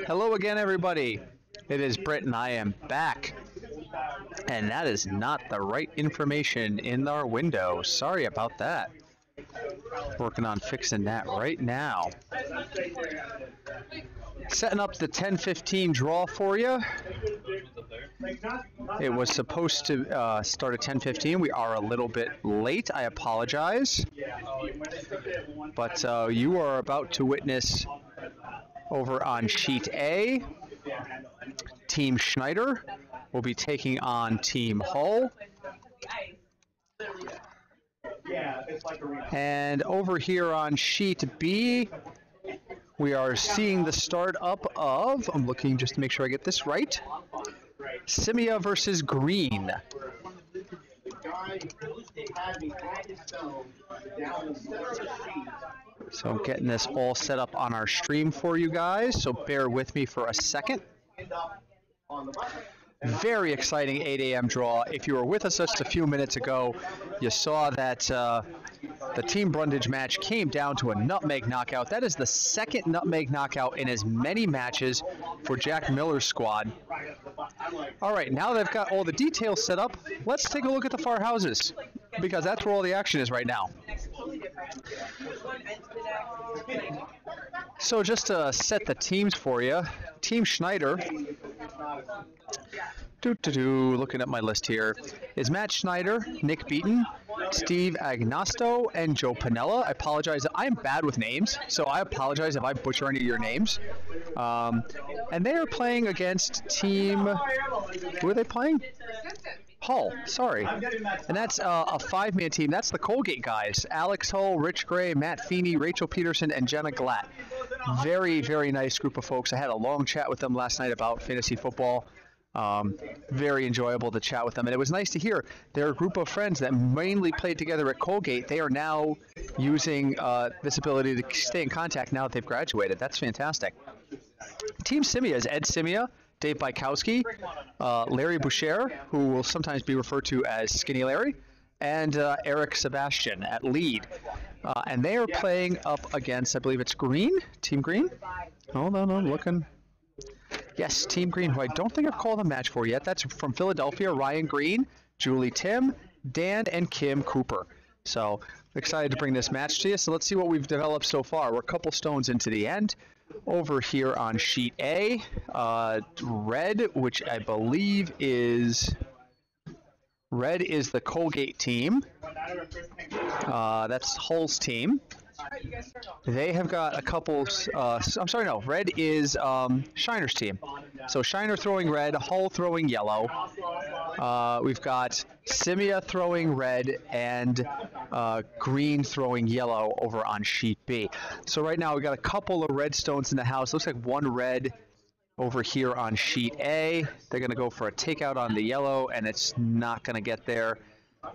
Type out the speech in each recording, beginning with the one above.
Hello again, everybody. It is Britt, and I am back. And that is not the right information in our window. Sorry about that. Working on fixing that right now. Setting up the 10:15 draw for you. It was supposed to start at 10:15. We are a little bit late. I apologize. But you are about to witness over on sheet A, Team Schneider will be taking on Team Hull. And over here on sheet B, we are seeing the start up of, I'm looking just to make sure I get this right, Scimia versus Green. So I'm getting this all set up on our stream for you guys, so bear with me for a second. Very exciting 8 a.m. draw. If you were with us just a few minutes ago, you saw that the Team Brundage match came down to a nutmeg knockout. That is the second nutmeg knockout in as many matches for Jack Miller's squad. All right, now they've got all the details set up, let's take a look at the far houses, because that's where all the action is right now. So just to set the teams for you, Team Schneider, looking at my list here, is Matt Schneider, Nick Beaton, Steve Agnosto, and Joe Pinella. I apologize. I'm bad with names, so I apologize if I butcher any of your names. And they are playing against Team... Who are they playing? Hull, sorry. And that's a five-man team. That's the Colgate guys. Alex Hull, Rich Gray, Matt Feeney, Rachel Peterson, and Jenna Glatt. Very, very nice group of folks. I had a long chat with them last night about fantasy football. Very enjoyable to chat with them. And it was nice to hear they're a group of friends that mainly played together at Colgate. They are now using this ability to stay in contact now that they've graduated. That's fantastic. Team Scimia is Ed Scimia, Dave Bykowski, Larry Boucher, who will sometimes be referred to as Skinny Larry, and Eric Sebastian at lead. And they are playing up against, I believe it's Green? Team Green? Hold on, I'm looking. Yes, Team Green, who I don't think I've called a match for yet. That's from Philadelphia, Ryan Green, Julie Tim, Dan, and Kim Cooper. So excited to bring this match to you. So let's see what we've developed so far. We're a couple stones into the end. Over here on sheet A, red, which I believe is... Red is the Colgate team. That's Hull's team. They have got a couple... I'm sorry, no. Red is Shiner's team. So Shiner throwing red, Hull throwing yellow. We've got Scimia throwing red and Green throwing yellow over on sheet B. So right now we've got a couple of red stones in the house. Looks like one red over here on sheet A. They're going to go for a takeout on the yellow, and it's not going to get there.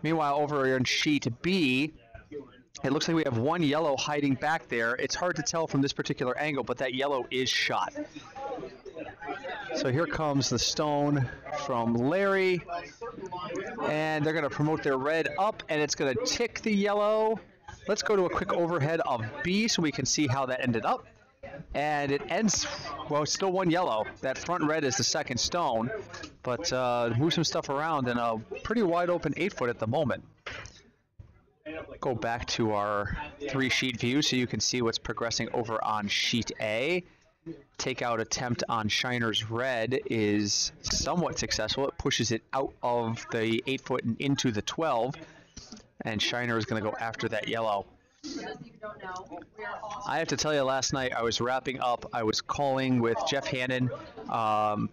Meanwhile, over on sheet B, it looks like we have one yellow hiding back there. It's hard to tell from this particular angle, but that yellow is shot. So here comes the stone from Larry, and they're going to promote their red up, and it's going to tick the yellow. Let's go to a quick overhead of B so we can see how that ended up. And it ends, well, it's still one yellow. That front red is the second stone, but move some stuff around in a pretty wide open 8-foot at the moment. Go back to our 3-sheet view so you can see what's progressing over on sheet A. Takeout attempt on Shiner's red is somewhat successful. It pushes it out of the 8-foot and into the 12, and Shiner is going to go after that yellow. I have to tell you, last night I was wrapping up. I was calling with Jeff Hannon.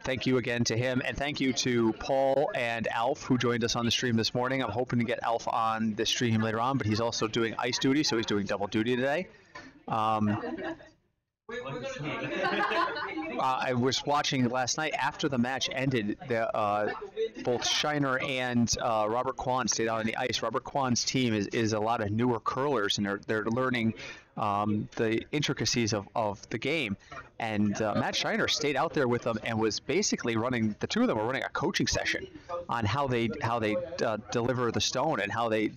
Thank you again to him, and thank you to Paul and Alf, who joined us on the stream this morning. I'm hoping to get Alf on the stream later on, but he's also doing ice duty, so he's doing double duty today. I was watching last night after the match ended. Both Shiner and Robert Kwan stayed out on the ice. Robert Kwan's team is a lot of newer curlers, and they're learning the intricacies of the game. And Matt Schneider stayed out there with them and was basically running. The two of them were running a coaching session on how they deliver the stone and how they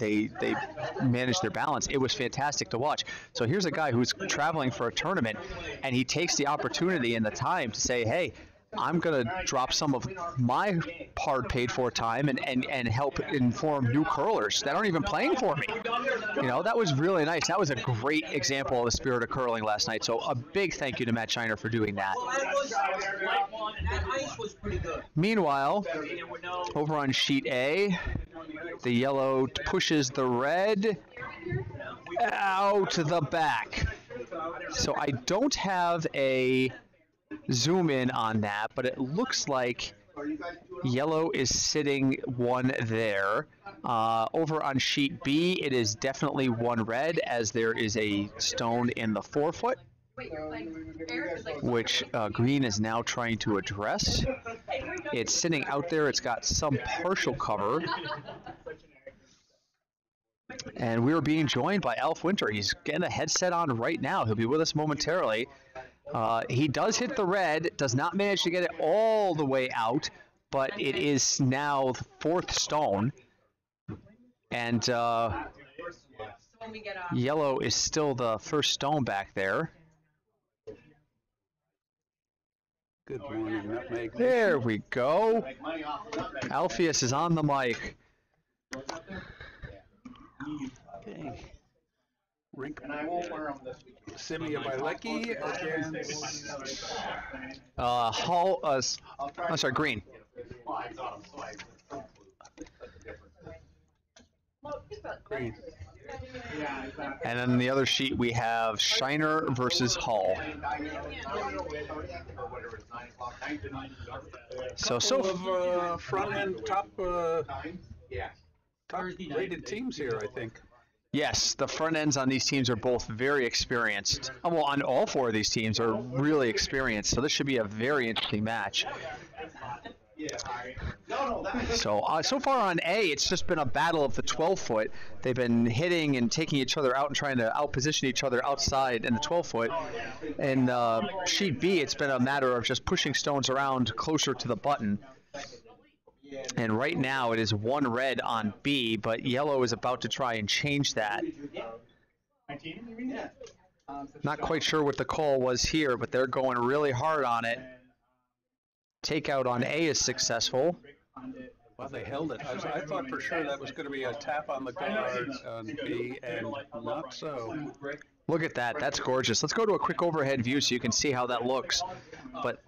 manage their balance. It was fantastic to watch. So here's a guy who's traveling for a tournament, and he takes the opportunity and the time to say, hey, I'm going to drop some of my hard paid for time and help inform new curlers that aren't even playing for me. You know, that was really nice. That was a great example of the spirit of curling last night. So a big thank you to Matt Schneider for doing that. Meanwhile, over on sheet A, the yellow pushes the red out to the back. So I don't have a zoom in on that, but it looks like yellow is sitting one there. Over on sheet B, it is definitely one red, as there is a stone in the forefoot, which green is now trying to address. It's sitting out there. It's got some partial cover. And we are being joined by Alf Winter. He's getting a headset on right now. He'll be with us momentarily. He does hit the red, does not manage to get it all the way out, but it is now the fourth stone. And yellow is still the first stone back there. Good morning, Nutmeg. There we go. Alpheus is on the mic. Okay. Rink Scimia by Lecky against Hull. I'm sorry, Green. Green. And then the other sheet we have Shiner versus Hull. So front end top rated teams here, I think. Yes, the front ends on these teams are both very experienced. Well, on all four of these teams are really experienced, so this should be a very interesting match. So far on A, it's just been a battle of the 12-foot. They've been hitting and taking each other out and trying to outposition each other outside in the 12-foot. And sheet B, it's been a matter of just pushing stones around closer to the button. And right now it is one red on B, but yellow is about to try and change that. Not quite sure what the call was here, but they're going really hard on it. Takeout on A is successful. Well, they held it. I thought for sure that was going to be a tap on the guard on B, and not so. Look at that. That's gorgeous. Let's go to a quick overhead view so you can see how that looks. But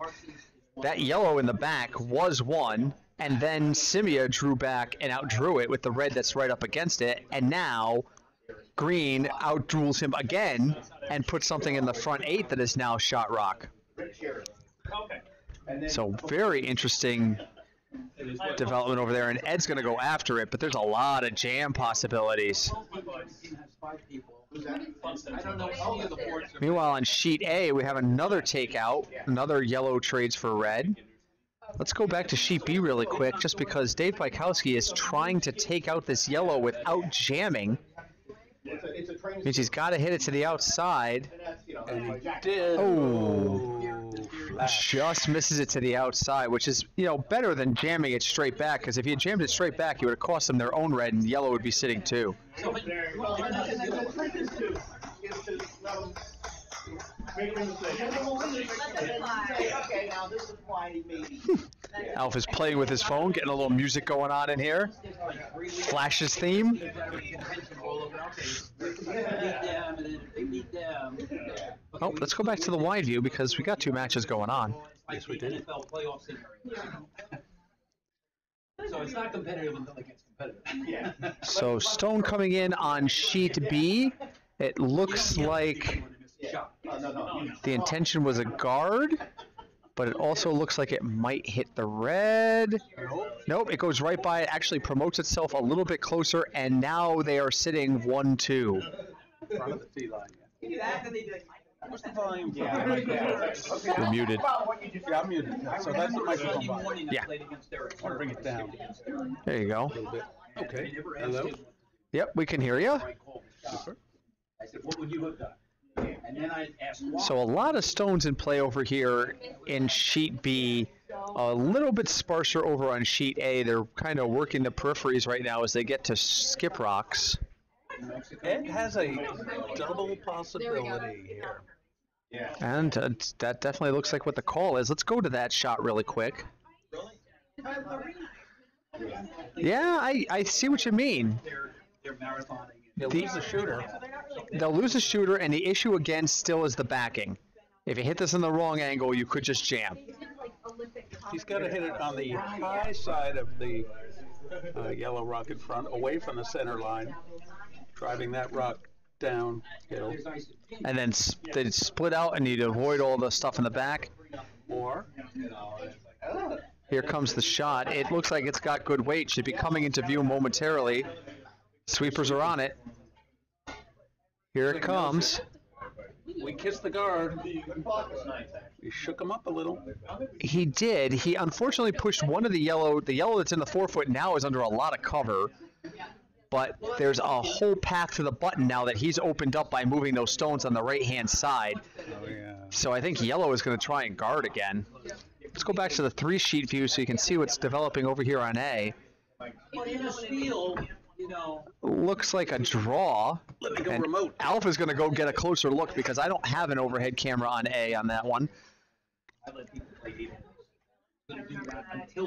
that yellow in the back was one. And then Scimia drew back and outdrew it with the red that's right up against it. And now green outduels him again and puts something in the front eight that is now shot rock. So very interesting development over there. And Ed's going to go after it, but there's a lot of jam possibilities. Meanwhile, on sheet A, we have another takeout. Another yellow trades for red. Let's go back to sheet B really quick, just because Dave Bykowski is trying to take out this yellow without jamming. Means he's got to hit it to the outside. And he did. Oh, just misses it to the outside, which is, you know, better than jamming it straight back, because if he had jammed it straight back, he would have cost them their own red, and yellow would be sitting too. Alf is playing with his phone, getting a little music going on in here. Flash's theme. Oh, let's go back to the wide view because we got two matches going on. Yes, we did. So it's not competitive until it gets competitive. So stone coming in on sheet B. It looks like the intention was a guard, but it also looks like it might hit the red. Nope, it goes right by it, actually promotes itself a little bit closer, and now they are sitting 1-2. Front of the tee line. What's the volume? You're muted. Yeah, I'm muted. So that's the microphone volume. Yeah. I'll bring it down There you go. a little bit. Okay. Hello? Yep, we can hear you. Super. I said, what would you have done? So a lot of stones in play over here in sheet B. A little bit sparser over on sheet A. They're kind of working the peripheries right now as they get to skip rocks. Ed has a double possibility here. And that definitely looks like what the call is. Let's go to that shot really quick. Yeah, I see what you mean. He'll lose the shooter. They'll lose a shooter, and the issue again still is the backing. If you hit this in the wrong angle, you could just jam. He's got to hit it on the high side of the yellow rock in front, away from the center line, driving that rock downhill. And then they split out, and you'd avoid all the stuff in the back. Or here comes the shot. It looks like it's got good weight. Should be coming into view momentarily. Sweepers are on it. Here it comes. we kissed the guard. We shook him up a little. He did. He unfortunately pushed one of the yellow. The yellow that's in the forefoot now is under a lot of cover. But there's a whole path to the button now that he's opened up by moving those stones on the right-hand side. Oh, yeah. So I think yellow is going to try and guard again. Let's go back to the 3-sheet view so you can see what's developing over here on A. Looks like a draw. Let me go and remote. Alpha's going to go get a closer look because I don't have an overhead camera on A on that one.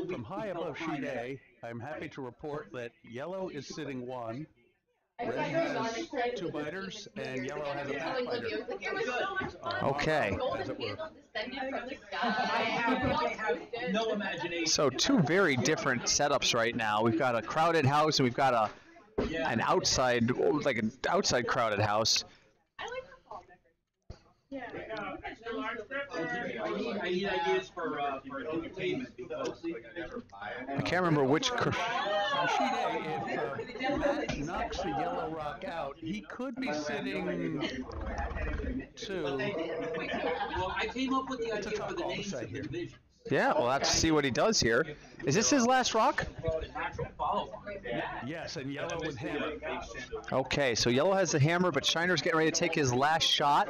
From high above sheet A, I'm happy to report that yellow is sitting 1, red has 2 biters, and yellow has a backbiter. Okay. As it were. No imagination. So 2 very different setups right now. We've got a crowded house and we've got an outside, like an outside crowded house. I need ideas for entertainment because I can't remember which. On sheet A, if Matt knocks the yellow rock out, he could be sitting 2. well, I came up with the It's a idea tough for the call to names say of the here. divisions. Yeah, we'll have to see what he does here. Is this his last rock? Yes, and yellow with hammer. Okay, so yellow has the hammer, but Shiner's getting ready to take his last shot.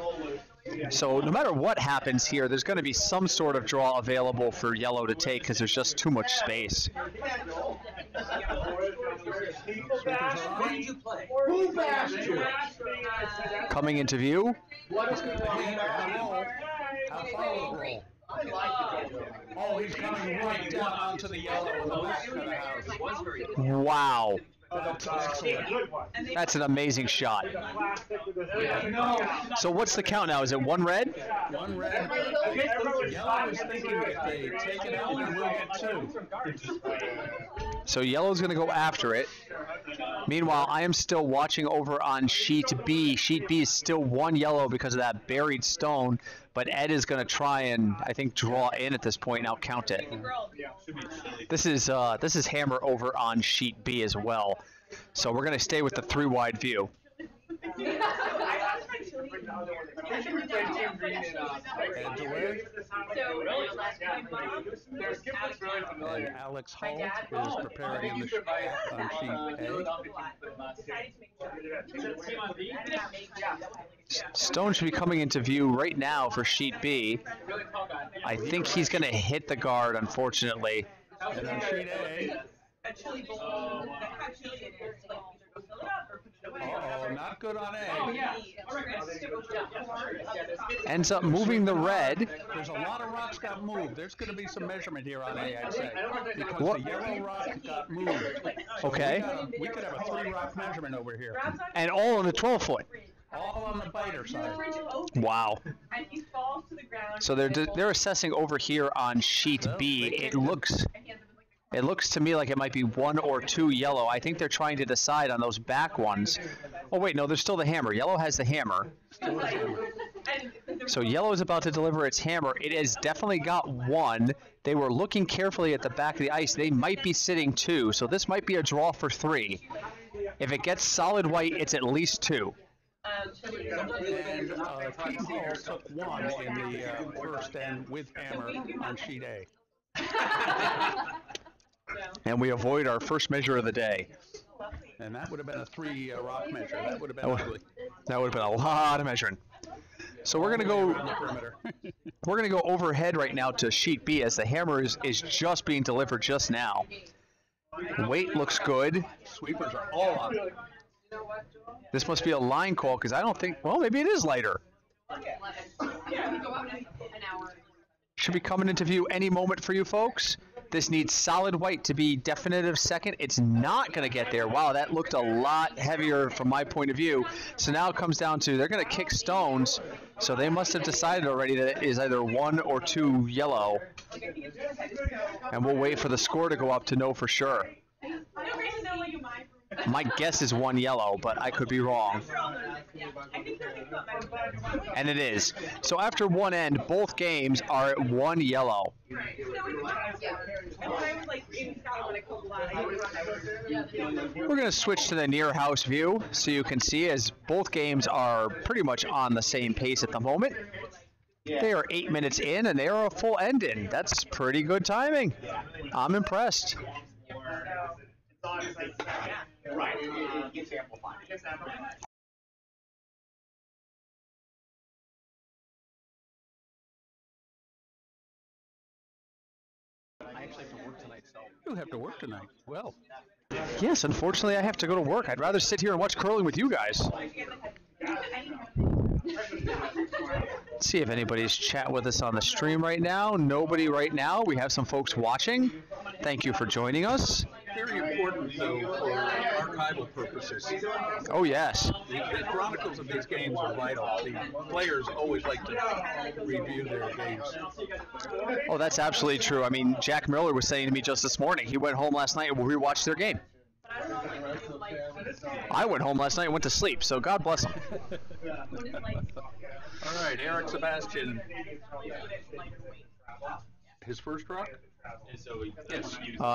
So no matter what happens here, there's going to be some sort of draw available for yellow to take because there's just too much space. What did you play? Coming into view. How far will it roll? Oh, he's coming right down onto the yellow in the back of the house. Wow. That's excellent. That's an amazing shot. So what's the count now? Is it 1 red? 1 red. Yellow is thinking if they take it out, we will get 2. So yellow's going to go after it. Meanwhile, I am still watching over on sheet B. Sheet B is still 1 yellow because of that buried stone, but Ed is going to try and, I think, draw in at this point, and I'll count it. This is hammer over on sheet B as well. So we're going to stay with the 3-wide view. And away. And Alex Holt is preparing in the on sheet A. Stone should be coming into view right now for sheet B. I think he's going to hit the guard, unfortunately. And on sheet A. Uh-oh, not good on A. Ends up moving the red. There's a lot of rocks got moved. There's going to be some measurement here on A, I'd say. Because What? the yellow rock got moved. So Okay. we could have a 3-rock measurement over here. And all on the 12-foot. All on the biter side. Wow. So they're assessing over here on sheet B. It looks to me like it might be 1 or 2 yellow. I think they're trying to decide on those back ones. Oh wait, no, there's still the hammer. Yellow has the hammer. So yellow is about to deliver its hammer. It has definitely got 1. They were looking carefully at the back of the ice. They might be sitting 2. So this might be a draw for 3. If it gets solid white, it's at least 2. And Team Hall took 1 in the first end with hammer on sheet A. And we avoid our first measure of the day. And that would have been a 3 rock measure. That would have been ugly. That would have been a lot of measuring. So we're gonna go. We're gonna go overhead right now to sheet B as the hammer is just being delivered just now. Weight looks good. Sweepers are all on. This must be a line call because I don't think. Well, maybe it is lighter. Should be coming into view any moment for you folks. This needs solid white to be definitive second. It's not going to get there. Wow, that looked a lot heavier from my point of view. So now it comes down to they're going to kick stones. So they must have decided already that it is either 1 or 2 yellow. And we'll wait for the score to go up to know for sure. My guess is 1 yellow, but I could be wrong. And it is. So after one end, both games are at 1 yellow. We're going to switch to the near house view so you can see as both games are pretty much on the same pace at the moment. They are 8 minutes in and they are a full end in. That's pretty good timing. I'm impressed. Right, it gets amplified. I actually have to work tonight, so. You have to work tonight. Well. Yes, unfortunately, I have to go to work. I'd rather sit here and watch curling with you guys. Let's see if anybody's chatting with us on the stream right now. Nobody right now. We have some folks watching. Thank you for joining us. Very important, though, for archival purposes. Oh, yes. The chronicles of these games are vital. The players always like to review their games. Oh, that's absolutely true. I mean, Jack Miller was saying to me just this morning, he went home last night and rewatched their game. I went home last night and went to sleep, so God bless him. All right, Eric Sebastian. His first rock? Yes.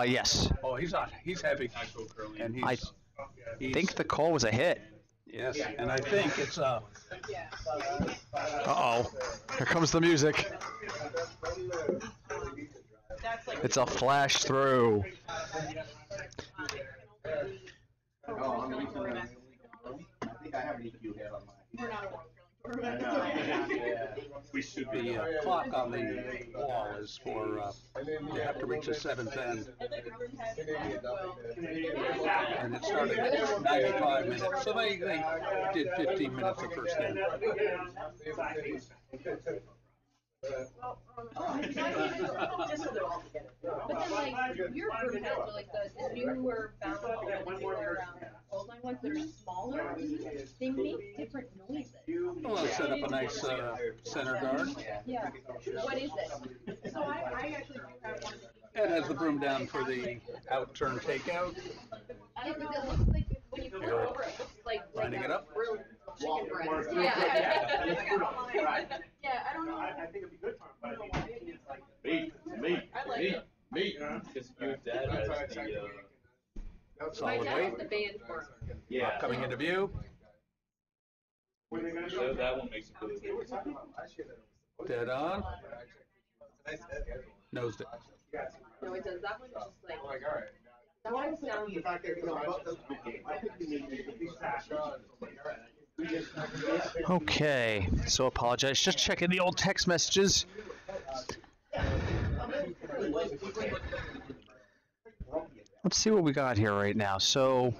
Yes. Oh, he's not. He's heavy. And I think the call was a hit. Yes, and I think it's a. Uh-oh. Here comes the music. It's a flash through. The clock on the wall is for you have to reach the 7th end, and it started at 95 minutes. So they did 15 minutes of first end. But then, like, your group has like the newer bound old line ones that are smaller. They make different noises. Well, I'll set up a nice center guard. Yeah. What is it? So I actually do have one. It has the broom down for the out turn takeout. I don't know. It looks like when you flip it over, it looks like Lining it up. chicken breast. Yeah. Yeah. I don't know. I think it'd be good for him, but me. Because your dad has the, My Solid dad weight. has the band for him. yeah. Coming into view. So that one makes it really good. Dead on. Nosed it. No, it does. That one just like. Alright. That one sounds. Okay, so apologize. Just checking the old text messages. Let's see what we got here right now. So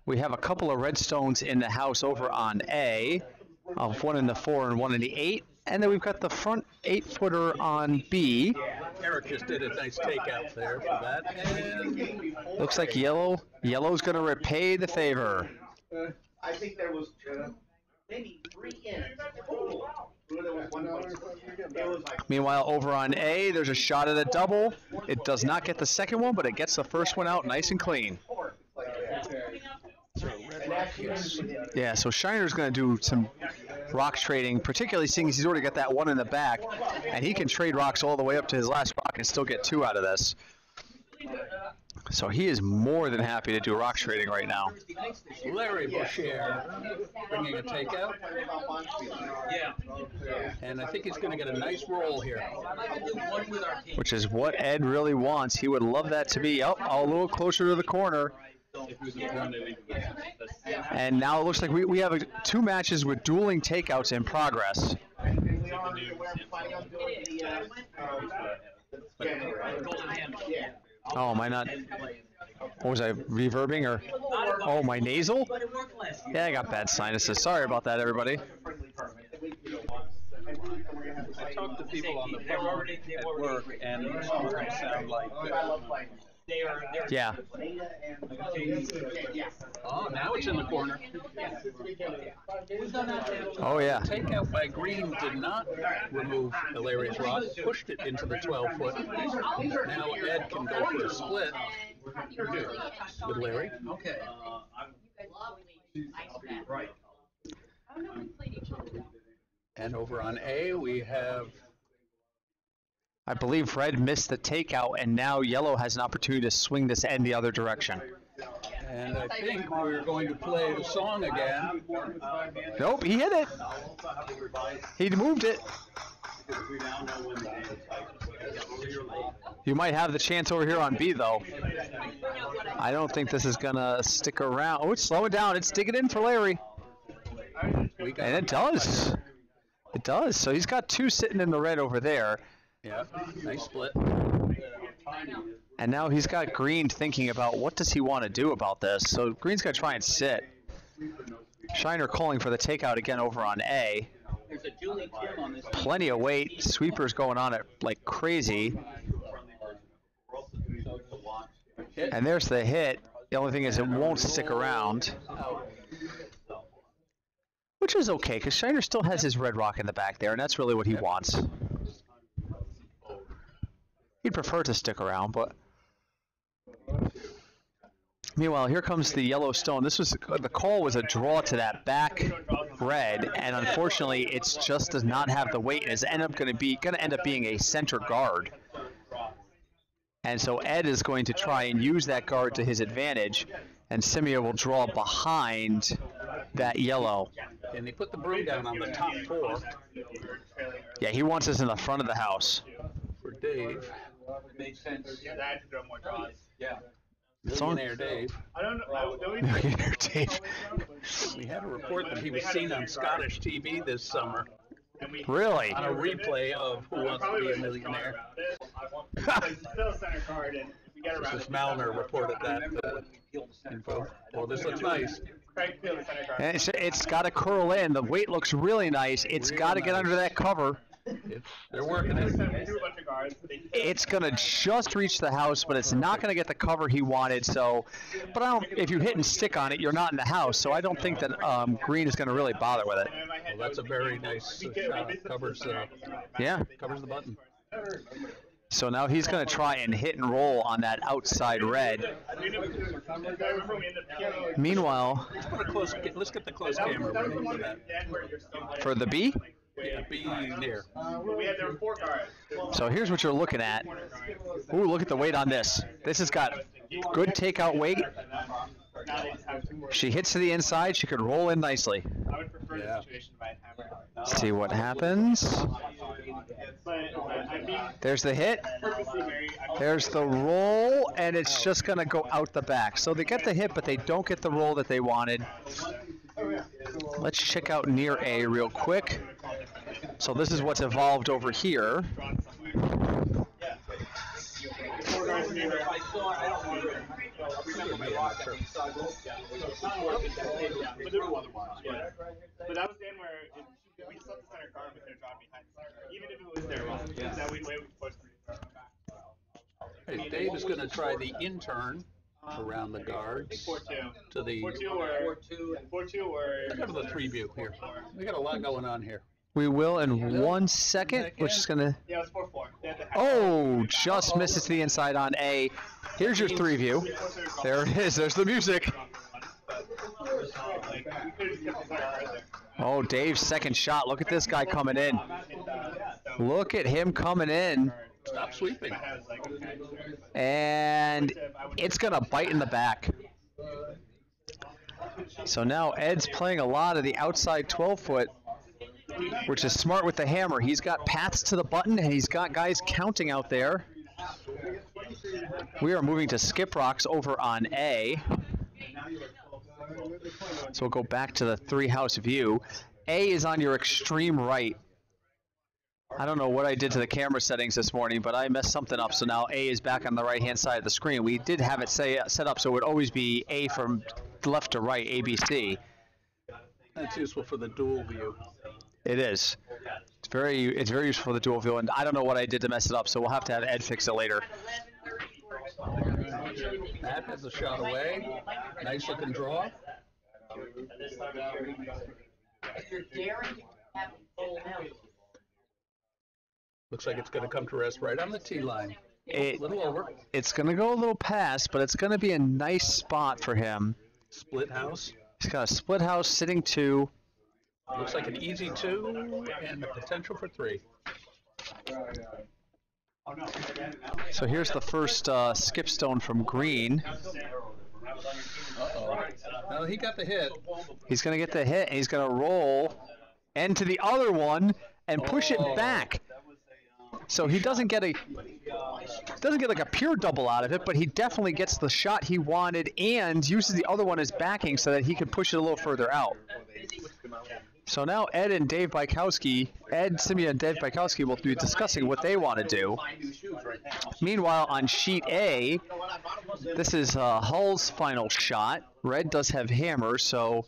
we have a couple of redstones in the house over on A, of one in the 4 and one in the 8. And then we've got the front 8-footer on B. Eric just did a nice takeout there for that. And Looks like yellow's going to repay the favor. I think there was maybe 3 ends. There was 1 point. It was like Meanwhile, over on A, there's a shot at a double. It does not get the second one, but it gets the first one out nice and clean. Yeah, so Schneider's going to do some rock trading, particularly seeing he's already got that one in the back, and he can trade rocks all the way up to his last rock and still get 2 out of this. So he is more than happy to do rock trading right now. Larry Boucher bringing a takeout. Yeah. And I think he's going to get a nice roll here. Which is what Ed really wants. He would love that to be a little closer to the corner. If it was a one, they leave it. And now it looks like we have two matches with dueling takeouts in progress. Oh, am I not? What was I reverbing or? Oh, my nasal? Yeah, I got bad sinuses. Sorry about that, everybody. I talked to people on the phone at work, and it's all going to sound like. Yeah. Oh, now it's in the corner. Oh, yeah. Takeout by Green did not remove Illyria's rod, pushed it into the 12-foot. Now Ed can go for a split with Larry. Okay. And over on A, we have. I believe red missed the takeout, and now yellow has an opportunity to swing this end the other direction. And I think we're going to play the song again. Nope, he hit it. He moved it. You might have the chance over here on B, though. I don't think this is going to stick around. Oh, it's slowing down. It's digging in for Larry. And it does. It does. So he's got two sitting in the red over there. Yeah, nice split. And now he's got Green thinking about what does he want to do about this. So Green's going to try and sit. Schneider calling for the takeout again over on A. Plenty of weight. Sweepers going on it like crazy. And there's the hit. The only thing is it won't stick around. Which is okay, because Schneider still has his red rock in the back there, and that's really what he wants. He'd prefer to stick around, but... Meanwhile, here comes the yellow stone. This was the call was a draw to that back red, and unfortunately, it just does not have the weight. It's going to end up being a center guard. And so Ed is going to try and use that guard to his advantage, and Scimia will draw behind that yellow. And they put the broom down on the top four. Yeah, he wants us in the front of the house. For Dave. Makes sense. Yeah, I had to draw more draws. Yeah. Millionaire Dave. I don't know. Millionaire Dave. We had a report that he was seen on Scottish TV this summer. Really? On a replay of Who Wants to Be a Millionaire. Still center card, and if we get around This is Malner reported that info. Well, this looks nice. And it's got to curl in. The weight looks really nice. It's got to get under that cover. They're working it. It's going to just reach the house, but it's not going to get the cover he wanted. So, but if you hit and stick on it, you're not in the house. So I don't think that Green is going to really bother with it. Well, that's a very nice shot. Covers the button. So now he's going to try and hit and roll on that outside red. Meanwhile, let's get the close camera ready for that. For the B? Yeah, be near. So here's what you're looking at. Ooh, look at the weight on this. This has got good takeout weight. She hits to the inside. She could roll in nicely. Yeah. See what happens. There's the hit. There's the roll, and it's just going to go out the back. So they get the hit, but they don't get the roll that they wanted. Let's check out near A real quick. So this is what's evolved over here. But that was the end where we just let the center guard with their draw behind the center guard, even if it was there wrong. Yeah. That way we pushed. Hey, Dave is going to try the intern around the guards to the 4-2 or let's go to the 3 view here. We got a lot going on here. We will in 1 second. We're just gonna. Yeah, it's 4-4. Oh, just misses to the inside on A. Here's your 3 view. There it is. There's the music. Oh, Dave's second shot. Look at this guy coming in. Look at him coming in. Stop sweeping. And it's going to bite in the back. So now Ed's playing a lot of the outside 12-foot, which is smart with the hammer. He's got paths to the button, and he's got guys counting out there. We are moving to skip rocks over on A. So we'll go back to the three-house view. A is on your extreme right. I don't know what I did to the camera settings this morning, but I messed something up. So now A is back on the right-hand side of the screen. We did have it set up so it would always be A from left to right, ABC. That's useful for the dual view. It is. It's very useful for the dual view, and I don't know what I did to mess it up, so we'll have to have Ed fix it later. Matt has a shot away. Nice looking draw. Looks like it's going to come to rest right on the tee line. A little over. It's going to go a little past, but it's going to be a nice spot for him. Split house. He's got a split house sitting 2. Looks like an easy 2 and the potential for 3. So here's the first skip stone from Green. Uh-oh. No, he got the hit. He's going to get the hit, and he's going to roll into the other one and push it back. So he doesn't get like a pure double out of it, but he definitely gets the shot he wanted and uses the other one as backing so that he can push it a little further out. So now Ed and Dave Bykowski, Scimia and Dave Bykowski will be discussing what they want to do. Meanwhile, on sheet A, this is Hull's final shot. Red does have hammer, so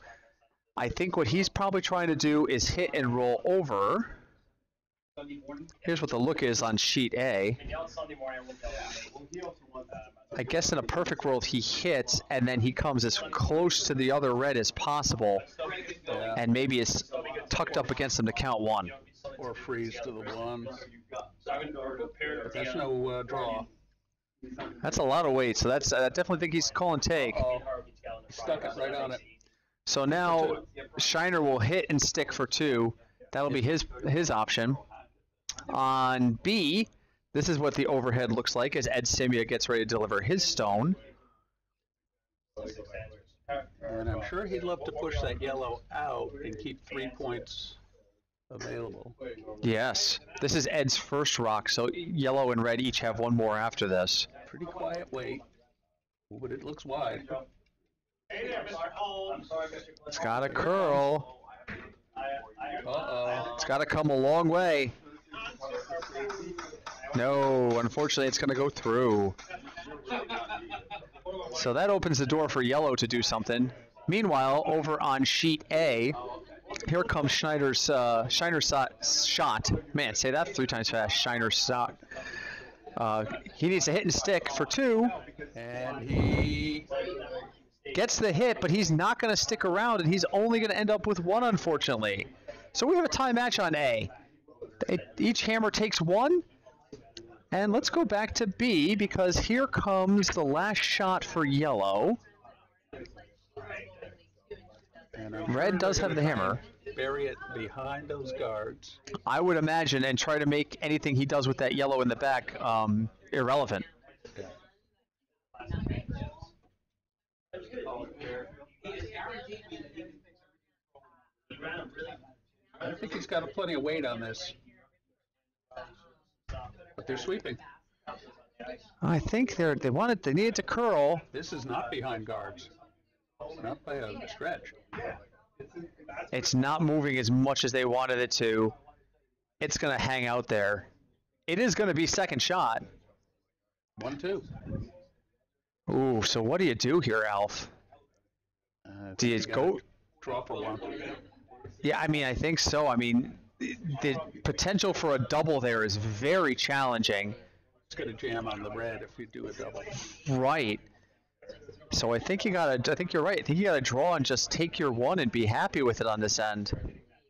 I think what he's probably trying to do is hit and roll over. Here's what the look is on sheet A. I guess in a perfect world he hits and then he comes as close to the other red as possible and maybe is tucked up against him to count 1. Or freeze to the 1. But that's no draw. That's a lot of weight, so that's I definitely think he's calling take. He stuck it right on it. So now Schneider will hit and stick for 2. That'll be his option. On B, this is what the overhead looks like as Ed Scimia gets ready to deliver his stone. And I'm sure he'd love to push that yellow out and keep 3 points available. Yes. This is Ed's first rock, so yellow and red each have 1 more after this. Pretty quiet weight, but it looks wide. It's got to curl. Uh-oh. It's got to come a long way. No, unfortunately, it's going to go through. So that opens the door for yellow to do something. Meanwhile, over on sheet A, here comes Schneider's shot. Man, say that 3 times fast. Schneider's shot. He needs to hit and stick for 2. And he Gets the hit, but he's not going to stick around, and he's only going to end up with 1, unfortunately. So we have a tie match on A. Each hammer takes 1. And let's go back to B, because here comes the last shot for yellow. Red does have the hammer. Bury it behind those guards. I would imagine, and try to make anything he does with that yellow in the back irrelevant. Yeah. I think he's got plenty of weight on this. But they're sweeping. I think they needed to curl. This is not behind guards. Not by a stretch. It's not moving as much as they wanted it to. It's going to hang out there. It is going to be second shot. 1-2. Ooh, so what do you do here, Alf? Do you go? Draw for 1. Yeah, I mean, I think so. I mean, the potential for a double there is very challenging. It's going to jam on the red if you do a double. Right. So I think you're right. I think you gotta draw and just take your 1 and be happy with it on this end.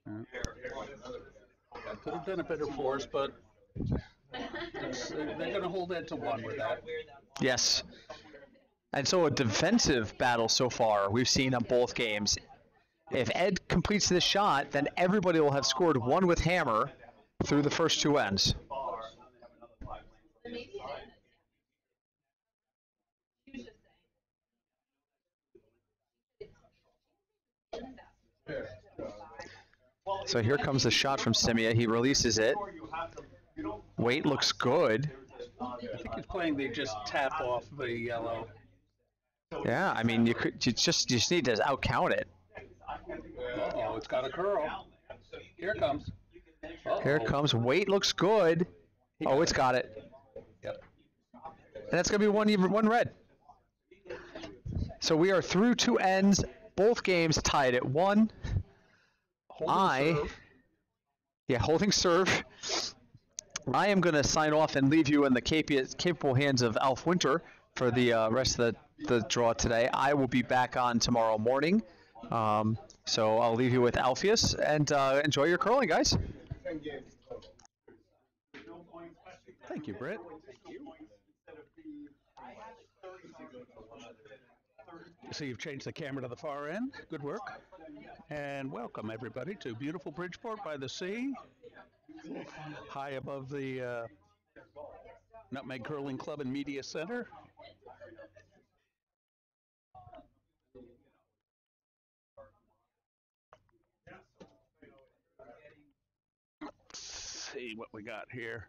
I could have done a better force, but they're going to hold Ed to 1 with that. Yes. And so a defensive battle so far we've seen on both games. If Ed completes this shot, then everybody will have scored 1 with hammer through the first 2 ends. So here comes the shot from Scimia. He releases it. Weight looks good. I think he's playing the just tap off the yellow. Yeah, I mean, you just need to outcount it. Uh-oh, it's got a curl. Here it comes. Here it Uh-oh. comes. Weight looks good. Oh, it's got it. Yep. And that's gonna be one red. So we are through two ends. Both games tied at 1. Holding serve. Yeah, holding serve. I am going to sign off and leave you in the capable hands of Alf Winter for the rest of the draw today. I will be back on tomorrow morning. So I'll leave you with Alpheus, and enjoy your curling, guys. Thank you, Britt. So you've changed the camera to the far end. Good work. And welcome, everybody, to beautiful Bridgeport by the sea, high above the Nutmeg Curling Club and Media Center. Let's see what we got here.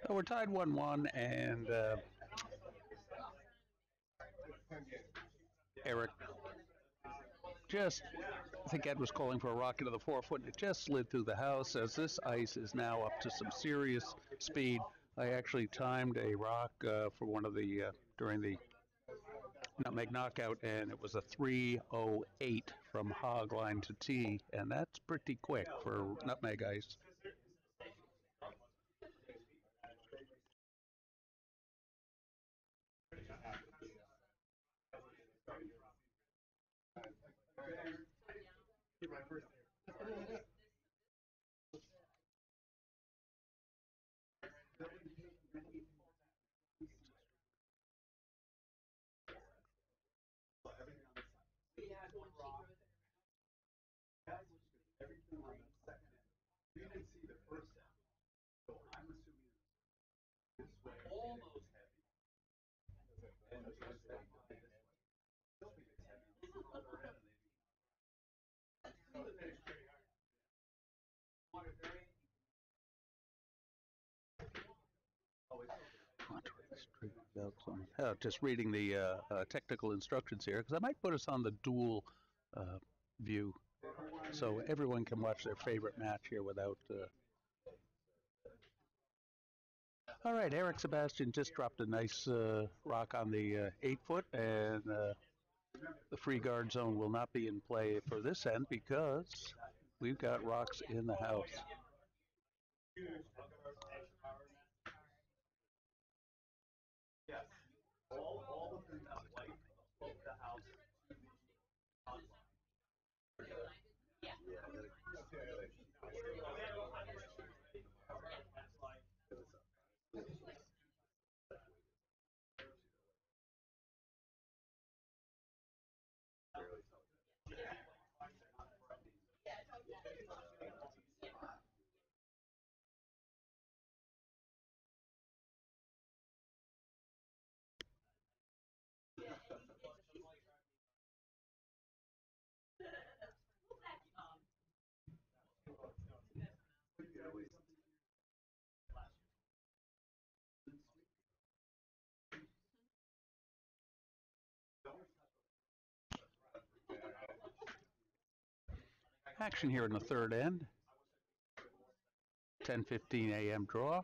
So we're tied 1-1, and Eric I think Ed was calling for a rock into the 4-foot, and it just slid through the house. As this ice is now up to some serious speed, I actually timed a rock for one of the, during the Nutmeg Knockout, and it was a 3:08 from hog line to tee, and that's pretty quick for Nutmeg ice. Just reading the technical instructions here, because I might put us on the dual view, so everyone can watch their favorite match here without. All right, Eric Sebastian just dropped a nice rock on the 8-foot, and the free guard zone will not be in play for this end because we've got rocks in the house. Action here in the third end. 10:15 a.m. draw.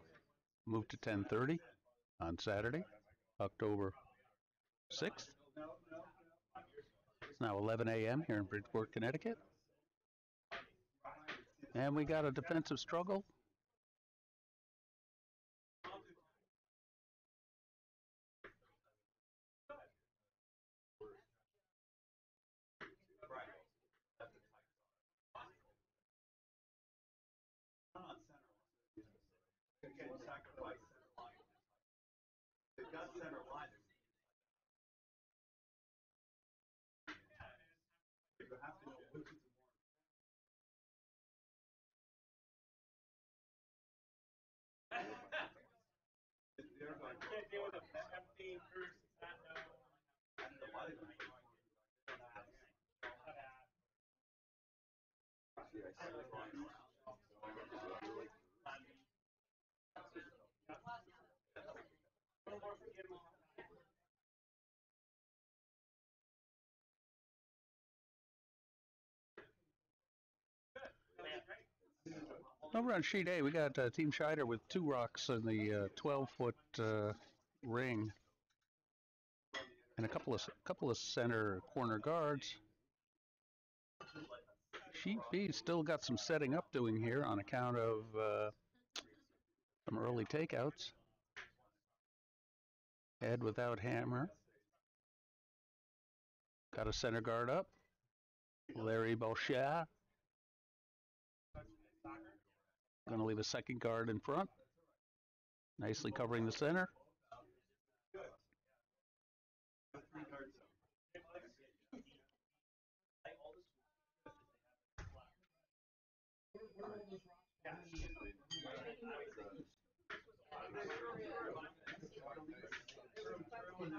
Move to 10:30 on Saturday, October 6th. It's now 11 a.m. here in Bridgeport, Connecticut. And we got a defensive struggle. Over on sheet A, we got Team Schneider with 2 rocks in the 12-foot ring, and a couple of center corner guards. Sheet B still got some setting up doing here on account of some early takeouts. Ed without hammer. Got a center guard up. Larry Bouchard. Going to leave a second guard in front. Nicely covering the center.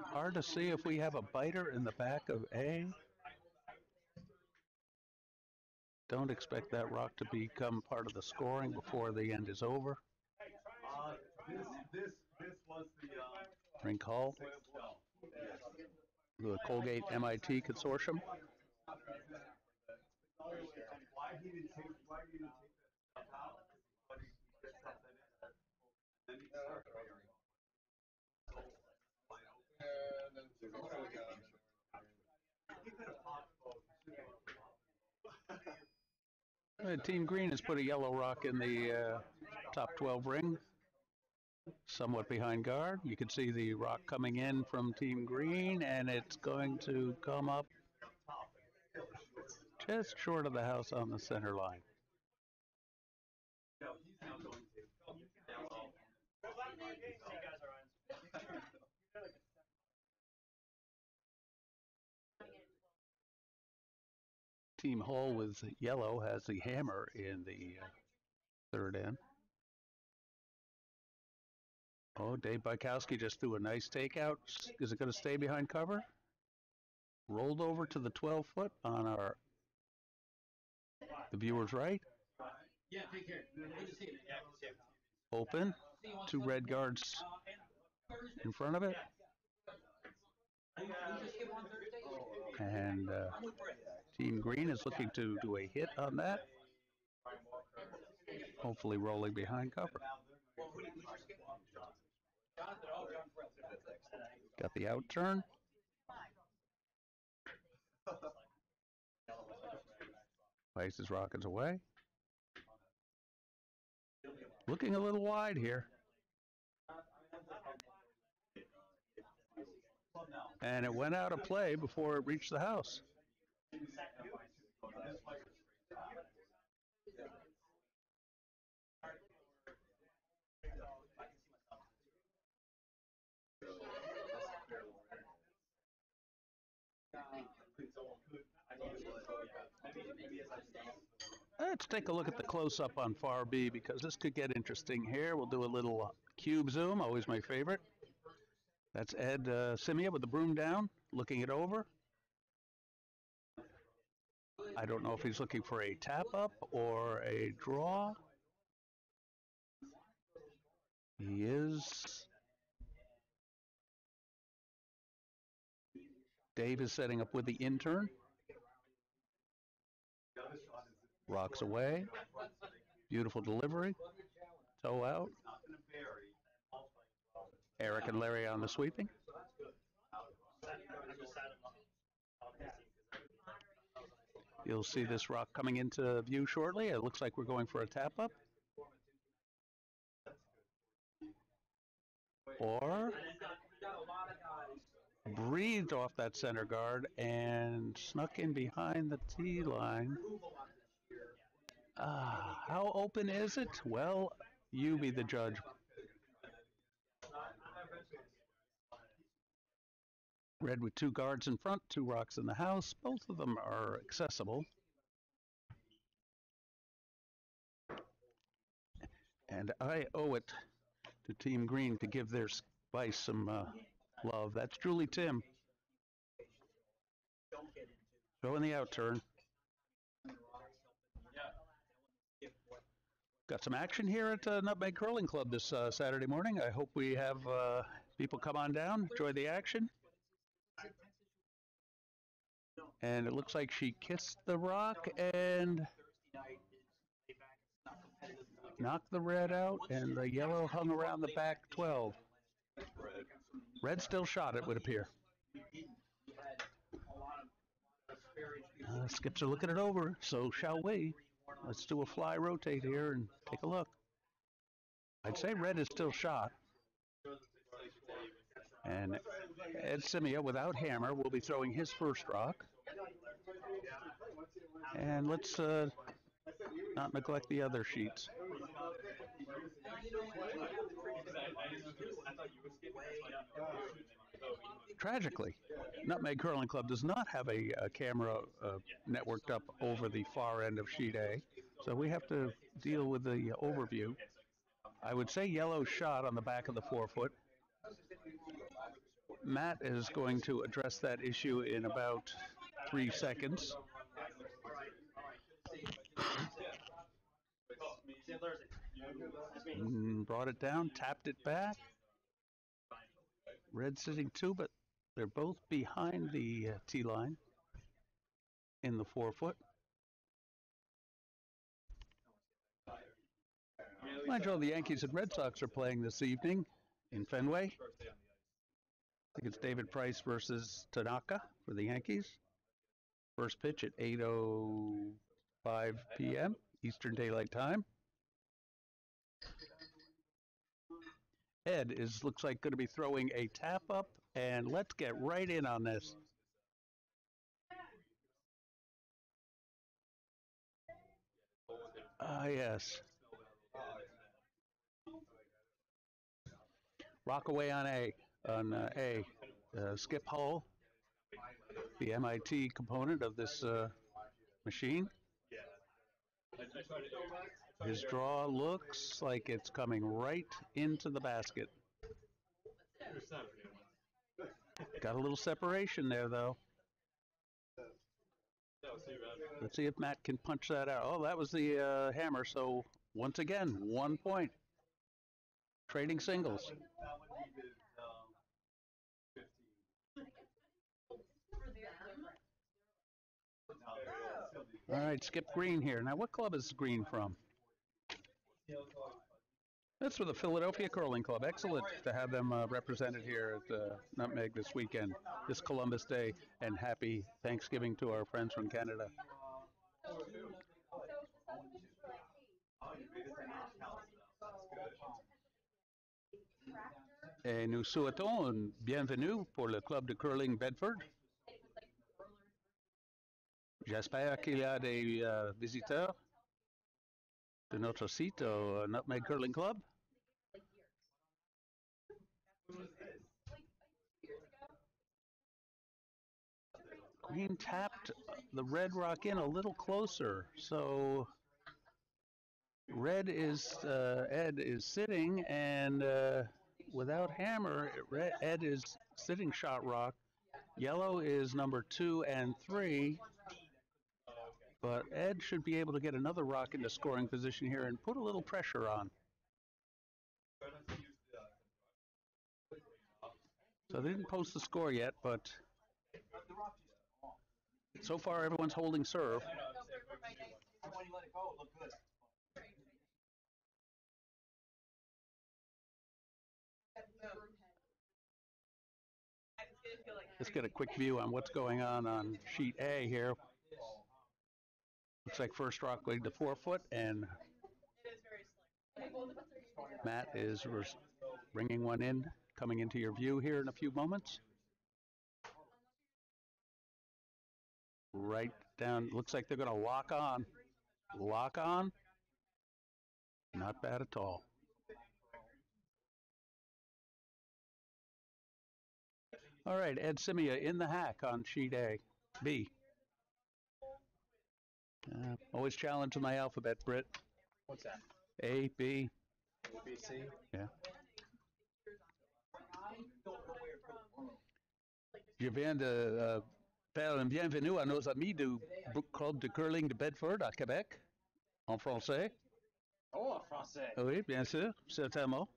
Hard to see if we have a biter in the back of A. Don't expect that rock to become part of the scoring before the end is over. This was the Rink Hall, the Colgate MIT Consortium. why he didn't take that stuff out. But he just stuff that in. And then he Team Green has put a yellow rock in the top 12 ring, somewhat behind guard. You can see the rock coming in from Team Green, and it's going to come up just short of the house on the center line. Team Hall with yellow has the hammer in the third end. Oh, Dave Bykowski just threw a nice takeout. Is it going to stay behind cover? Rolled over to the 12-foot on the viewer's right. Yeah, take care. Good to see you. Open. 2 red guards in front of it. And Team Green is looking to do a hit on that. Hopefully rolling behind cover. Got the out turn. Place his rockets away. Looking a little wide here. And it went out of play before it reached the house. Let's take a look at the close-up on far B because this could get interesting here. We'll do a little cube zoom, always my favorite. That's Ed Scimia with the broom down, looking it over. I don't know if he's looking for a tap-up or a draw. He is. Dave is setting up with the intern. Rocks away. Beautiful delivery. Toe out. Eric and Larry on the sweeping. You'll see this rock coming into view shortly. It looks like we're going for a tap up. Or breathed off that center guard and snuck in behind the tee line. How open is it? Well, you be the judge. Red with 2 guards in front, 2 rocks in the house. Both of them are accessible. And I owe it to Team Green to give their spice some Love. That's Julie Tim. Throwing the out turn. Got some action here at Nutmeg Curling Club this Saturday morning. I hope we have people come on down, enjoy the action. And it looks like she kissed the rock and knocked the red out, and the yellow hung around the back 12. Red still shot, it would appear. Skips are looking it over, so shall we. Let's do a fly rotate here and take a look. I'd say red is still shot. And Ed Scimia, without hammer, will be throwing his first rock. And let's not neglect the other sheets. Tragically, Nutmeg Curling Club does not have a camera networked up over the far end of sheet A, so we have to deal with the overview. I would say yellow shot on the back of the 4-foot. Matt is going to address that issue in about 3 seconds. Brought it down, tapped it back. Red sitting 2, but they're both behind the tee line in the 4-foot. Mind you, the Yankees and Red Sox are playing this evening in Fenway. I think it's David Price versus Tanaka for the Yankees. First pitch at 8:05 p.m. Eastern Daylight Time. Ed looks like going to be throwing a tap up, and let's get right in on this. Yes. Rockaway on A. Skip Hull, the MIT component of this machine. His draw looks like it's coming right into the basket. Got a little separation there, though. Let's see if Matt can punch that out. Oh, that was the hammer. So once again, 1 point. Trading singles. All right, Skip Green here. Now, what club is Green from? That's for the Philadelphia Curling Club. Excellent to have them represented here at Nutmeg this weekend, this Columbus Day, and happy Thanksgiving to our friends from Canada. Et nous souhaitons une bienvenue pour le club de curling Bedford. J'espère qu'il y a des visiteurs de notre site au Nutmeg Curling Club. Green tapped the red rock in a little closer, so Ed is sitting, and without hammer, Ed is sitting shot rock. Yellow is number 2 and 3, but Ed should be able to get another rock into scoring position here and put a little pressure on. So they didn't post the score yet, but so far everyone's holding serve. Let's get a quick view on what's going on sheet A here. Looks like first rock laid to 4-foot, and Matt is bringing one in, coming into your view here in a few moments. Right down, looks like they're going to lock on. Lock on. Not bad at all. All right, Ed Scimia in the hack on sheet B. Always challenging my alphabet, Britt. What's that? A, B. B, C? Yeah. Je viens de faire un bienvenue à nos amis du club de curling de Bedford à Québec, en français. Oh, en français. Oui, bien sûr, certainement.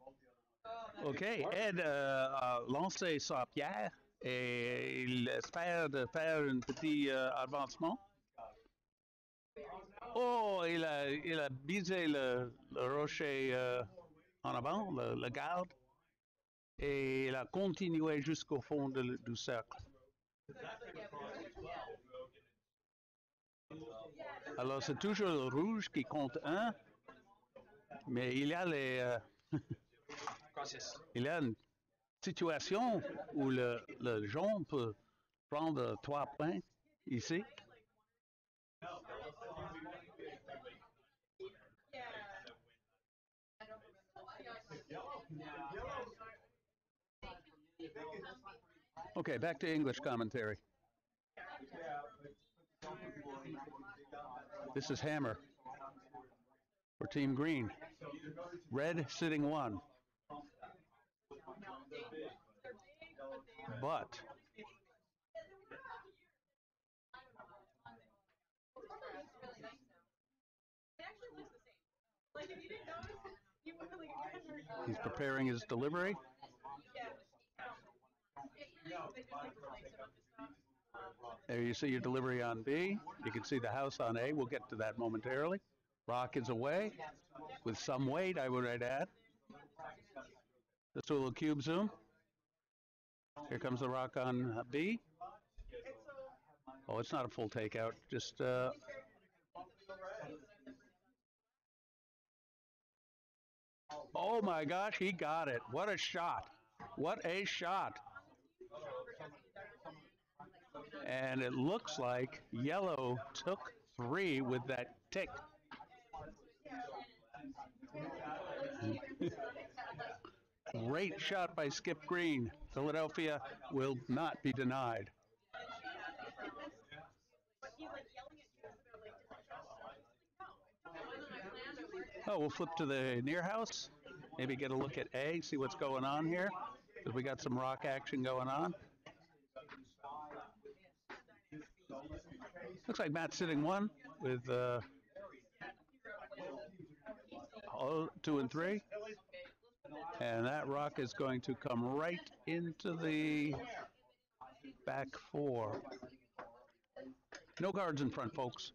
OK, Ed a lancé sa pierre et il espère de faire un petit avancement. Oh, il a visé le rocher en avant, le garde, et il a continué jusqu'au fond du cercle. Alors, c'est toujours le rouge qui compte 1, mais il y a il y a une situation où le jaune peut prendre 3 points ici. Okay, back to English commentary. This is Hammer for Team Green. Red sitting 1. But he's preparing his delivery. There you see your delivery on B. You can see the house on A. We'll get to that momentarily. Rock is away with some weight, I would add. Let's do a little cube zoom. Here comes the rock on B. Oh, it's not a full takeout. Just oh my gosh, he got it. What a shot. What a shot. And it looks like yellow took 3 with that tick. Great shot by Skip Green. Philadelphia will not be denied. Oh, we'll flip to the near house. Maybe get a look at A, see what's going on here. Because we got some rock action going on. Looks like Matt's sitting 1 with 2 and 3. And that rock is going to come right into the back 4. No guards in front, folks.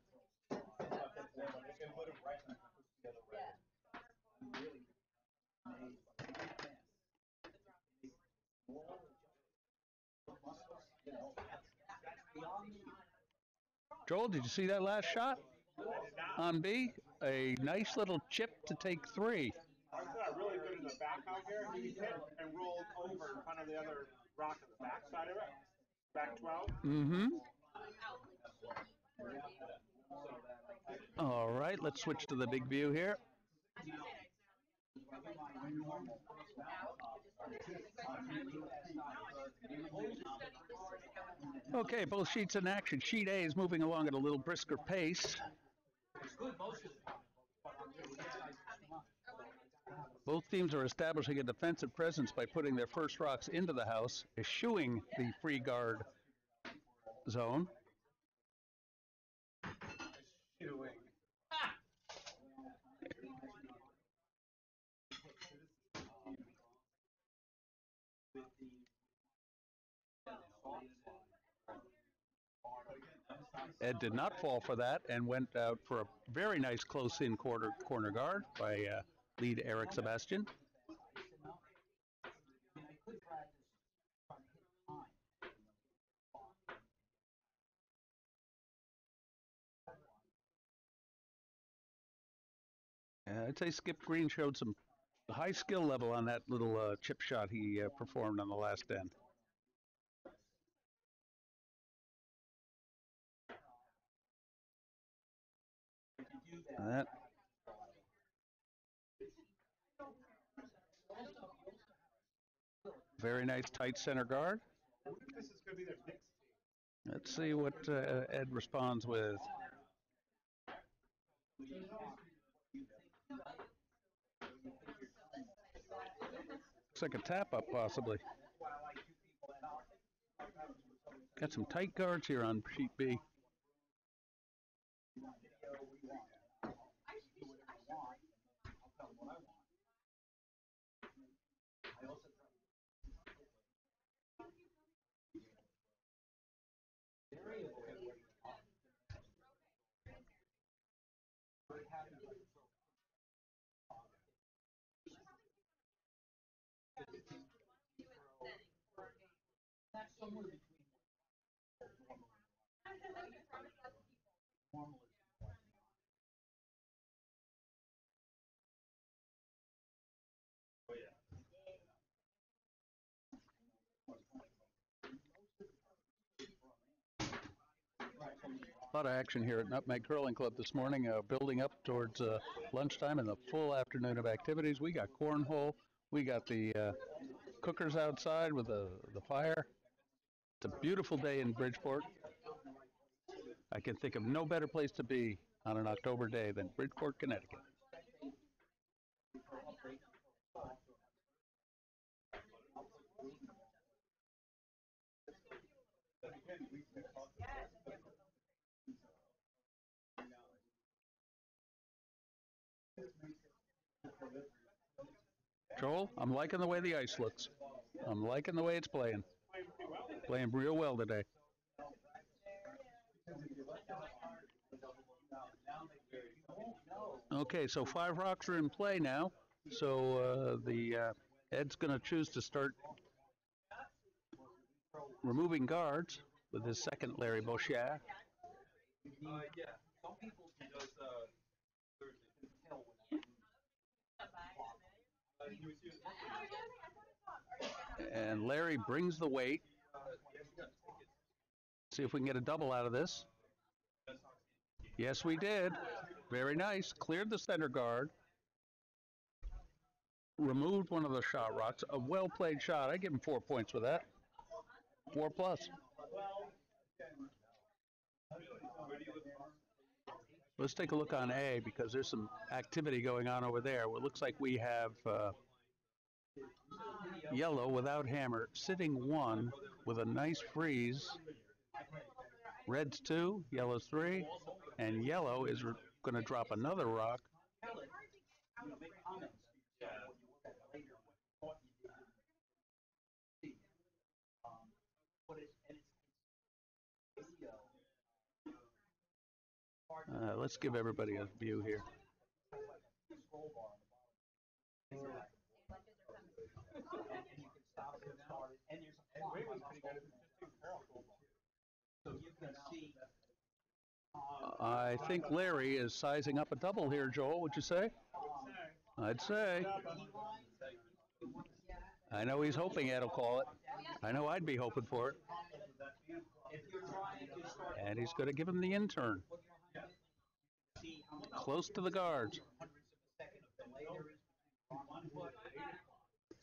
Joel, did you see that last shot on B? A nice little chip to take 3. I was really good in the back out here. He hit and rolled over in front of the other rock on the back side of it. Back 12. Mm-hmm. All right, let's switch to the big view here. Okay, both sheets in action. Sheet A is moving along at a little brisker pace. Both teams are establishing a defensive presence by putting their first rocks into the house, eschewing the free guard zone. Ed did not fall for that and went out for a very nice close-in corner guard by lead Eric Sebastian. I'd say Skip Green showed some high skill level on that little chip shot he performed on the last end. That very nice tight center guard. Let's see what Ed responds with. Looks like a tap up, possibly. Got some tight guards here on sheet B. A lot of action here at Nutmeg Curling Club this morning, building up towards lunchtime and the full afternoon of activities. We got cornhole, we got the cookers outside with the fire. It's a beautiful day in Bridgeport. I can think of no better place to be on an October day than Bridgeport, Connecticut. Joel, I'm liking the way the ice looks. I'm liking the way it's playing. Playing real well today. Okay, so 5 rocks are in play now. So Ed's going to choose to start removing guards with his second Larry Boucher. Yeah, some people just tell when And Larry brings the weight. See if we can get a double out of this. Yes, we did. Very nice. Cleared the center guard. Removed one of the shot rocks. A well-played shot. I give him 4 points for that. 4 plus. Let's take a look on A because there's some activity going on over there. It looks like we have yellow without hammer sitting 1 with a nice freeze. Red's 2, yellow's 3, and yellow is going to drop another rock. Let's give everybody a view here. I think Larry is sizing up a double here, Joel, would you say? I'd say. I know he's hoping Ed will call it. I know I'd be hoping for it. And he's going to give him the intern. Close to the guards.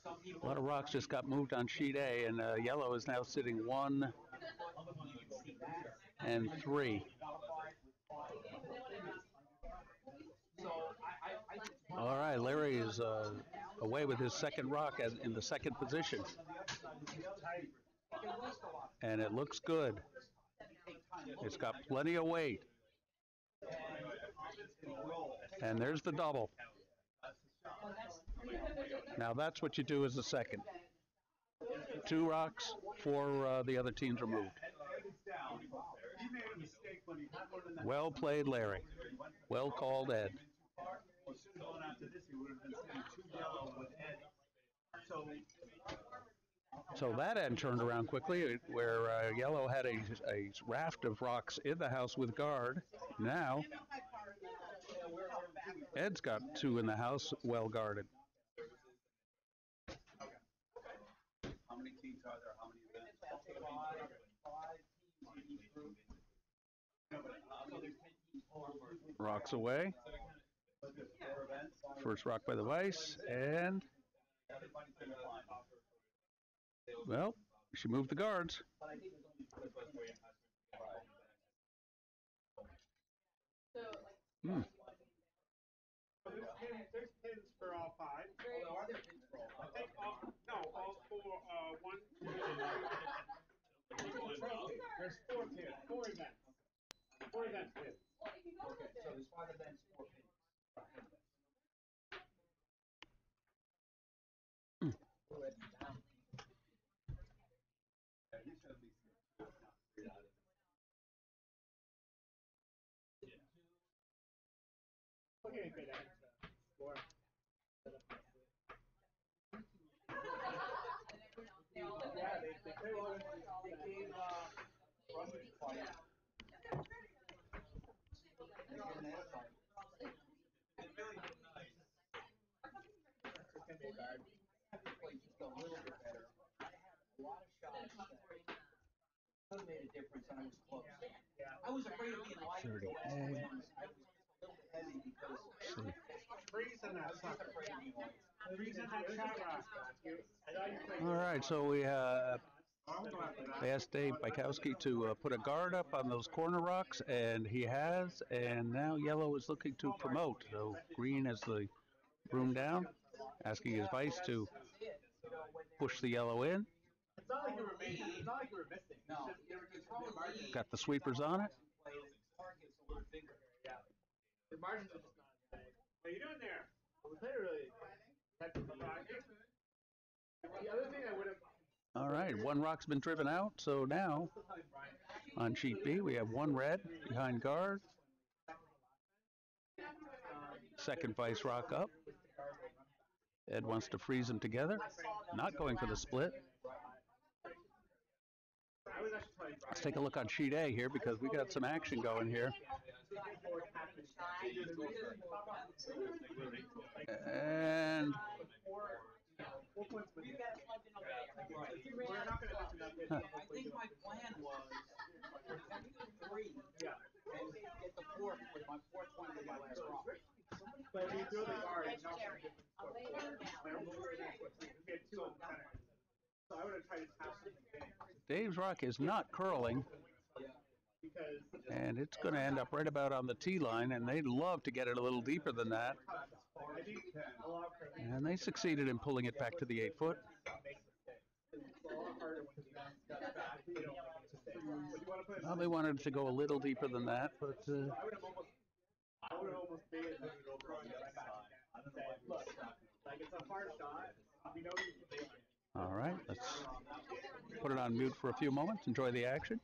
A lot of rocks just got moved on sheet A, and yellow is now sitting 1 and 3. All right, Larry is away with his second rock in the second position. And it looks good. It's got plenty of weight. And there's the double. Now that's what you do as a second. 2 rocks, 4 the other teams removed. Well played, Larry. Well called, Ed. So that end turned around quickly, where yellow had a raft of rocks in the house with guard. Now, Ed's got 2 in the house, well guarded. How many teams are there? How many events? Rocks away. First rock by the Vice, and well, she moved the guards. There's pins for all 5. I think all, no, all 4, 1, 2, 3. There's 4 pins, 4 events. 4 events pins. Okay, so there's 5 events, 4 pins. Okay, good. Score. Yeah, they play well. They gave Brunswick fight. Can be guard. Played just a little bit better. I had a lot of shots that could have made a difference, and I was close. I was afraid of being light. 30 I was just a little bit heavy because Freeze in that sucker. Freeze in that shot rock. All right, so we asked Dave Bykowski to put a guard up on those corner rocks, and he has. And now yellow is looking to promote. So green has the room down, asking his vice to push the yellow in. It's not like you were missing. It's not like you were missing. no, Got the sweepers on it. target's a little bigger. The margins are just not as big. What are you doing there? We played really. The other thing I would have. All right, one rock's been driven out. So now on sheet B, we have one red behind guard. Second vice rock up. Ed wants to freeze them together. Not going for the split. Let's take a look on sheet A here because we got some action going here. And I think my plan was to 3 and get the 4th with my 4th one with my last rock. But if you throw the guard, it's not going to get so I would have tried to tap something big. Dave's rock is not curling, and it's going to end up right about on the tee line, and they'd love to get it a little deeper than that. And they succeeded in pulling it back to the 8 foot. Well, they wanted to go a little deeper than that, but I would have almost made it over on the other side. Look, like it's a hard shot. We know you can. all right, let's put it on mute for a few moments, enjoy the action.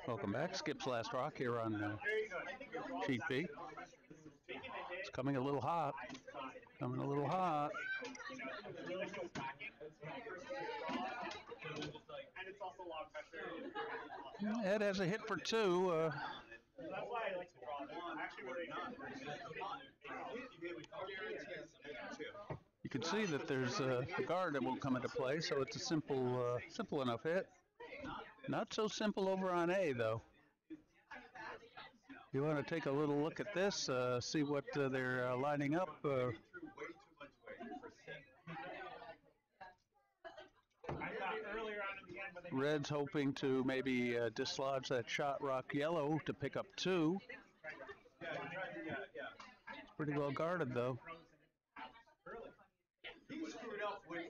Welcome back. Skip's last rock here on sheet B. It's coming a little hot. Coming a little hot. Ed has a hit for two. That's why I like to draw them. I actually really You can see that there's a guard that won't come into play, so it's a simple enough hit. Not so simple over on A, though. You want to take a little look at this, see what they're lining up. Red's hoping to maybe dislodge that shot rock yellow to pick up two. It's pretty well guarded, though. He screwed up when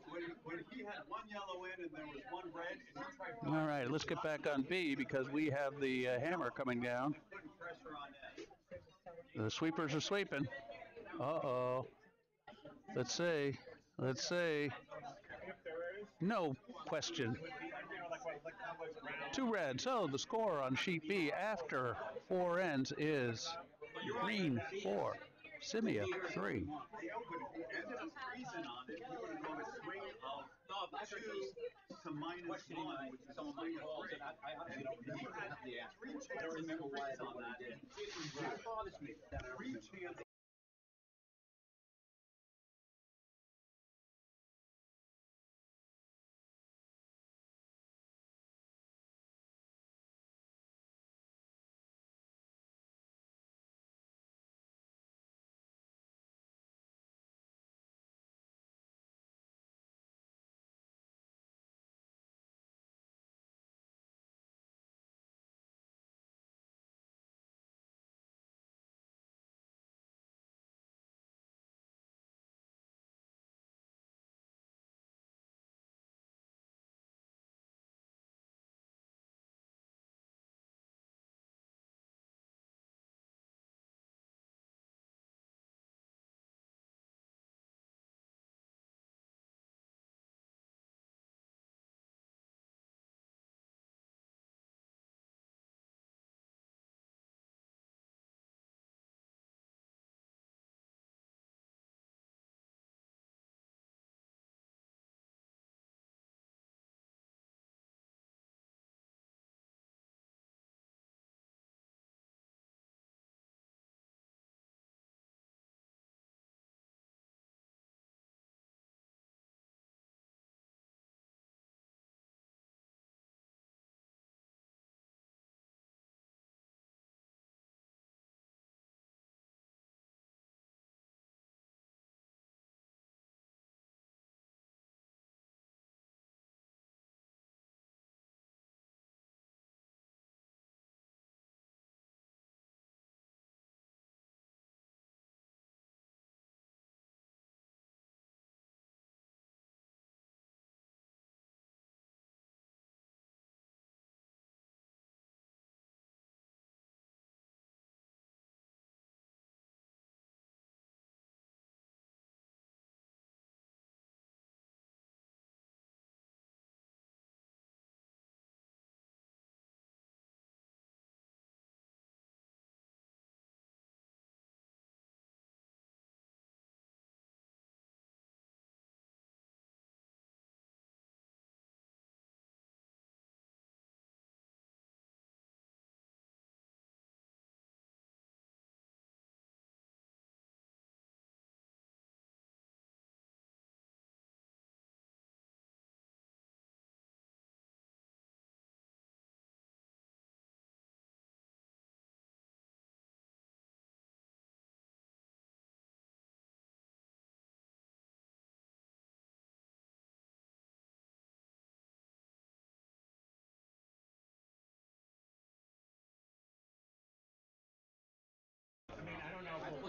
he had one yellow in and there was one red, and he tried to All right, let's get back on B because we have the hammer coming down. put pressure on that. The sweepers are sweeping. Uh-oh. Let's see. Let's see. No question. Two reds. So the score on sheet B after four ends is Green 4, Scimia 3. But if he ended up freezing on it, he would have gone a swing of 2 to -1, which is a swing of 3. He had 3 chances to freeze on that. That bothers me. 3 chances.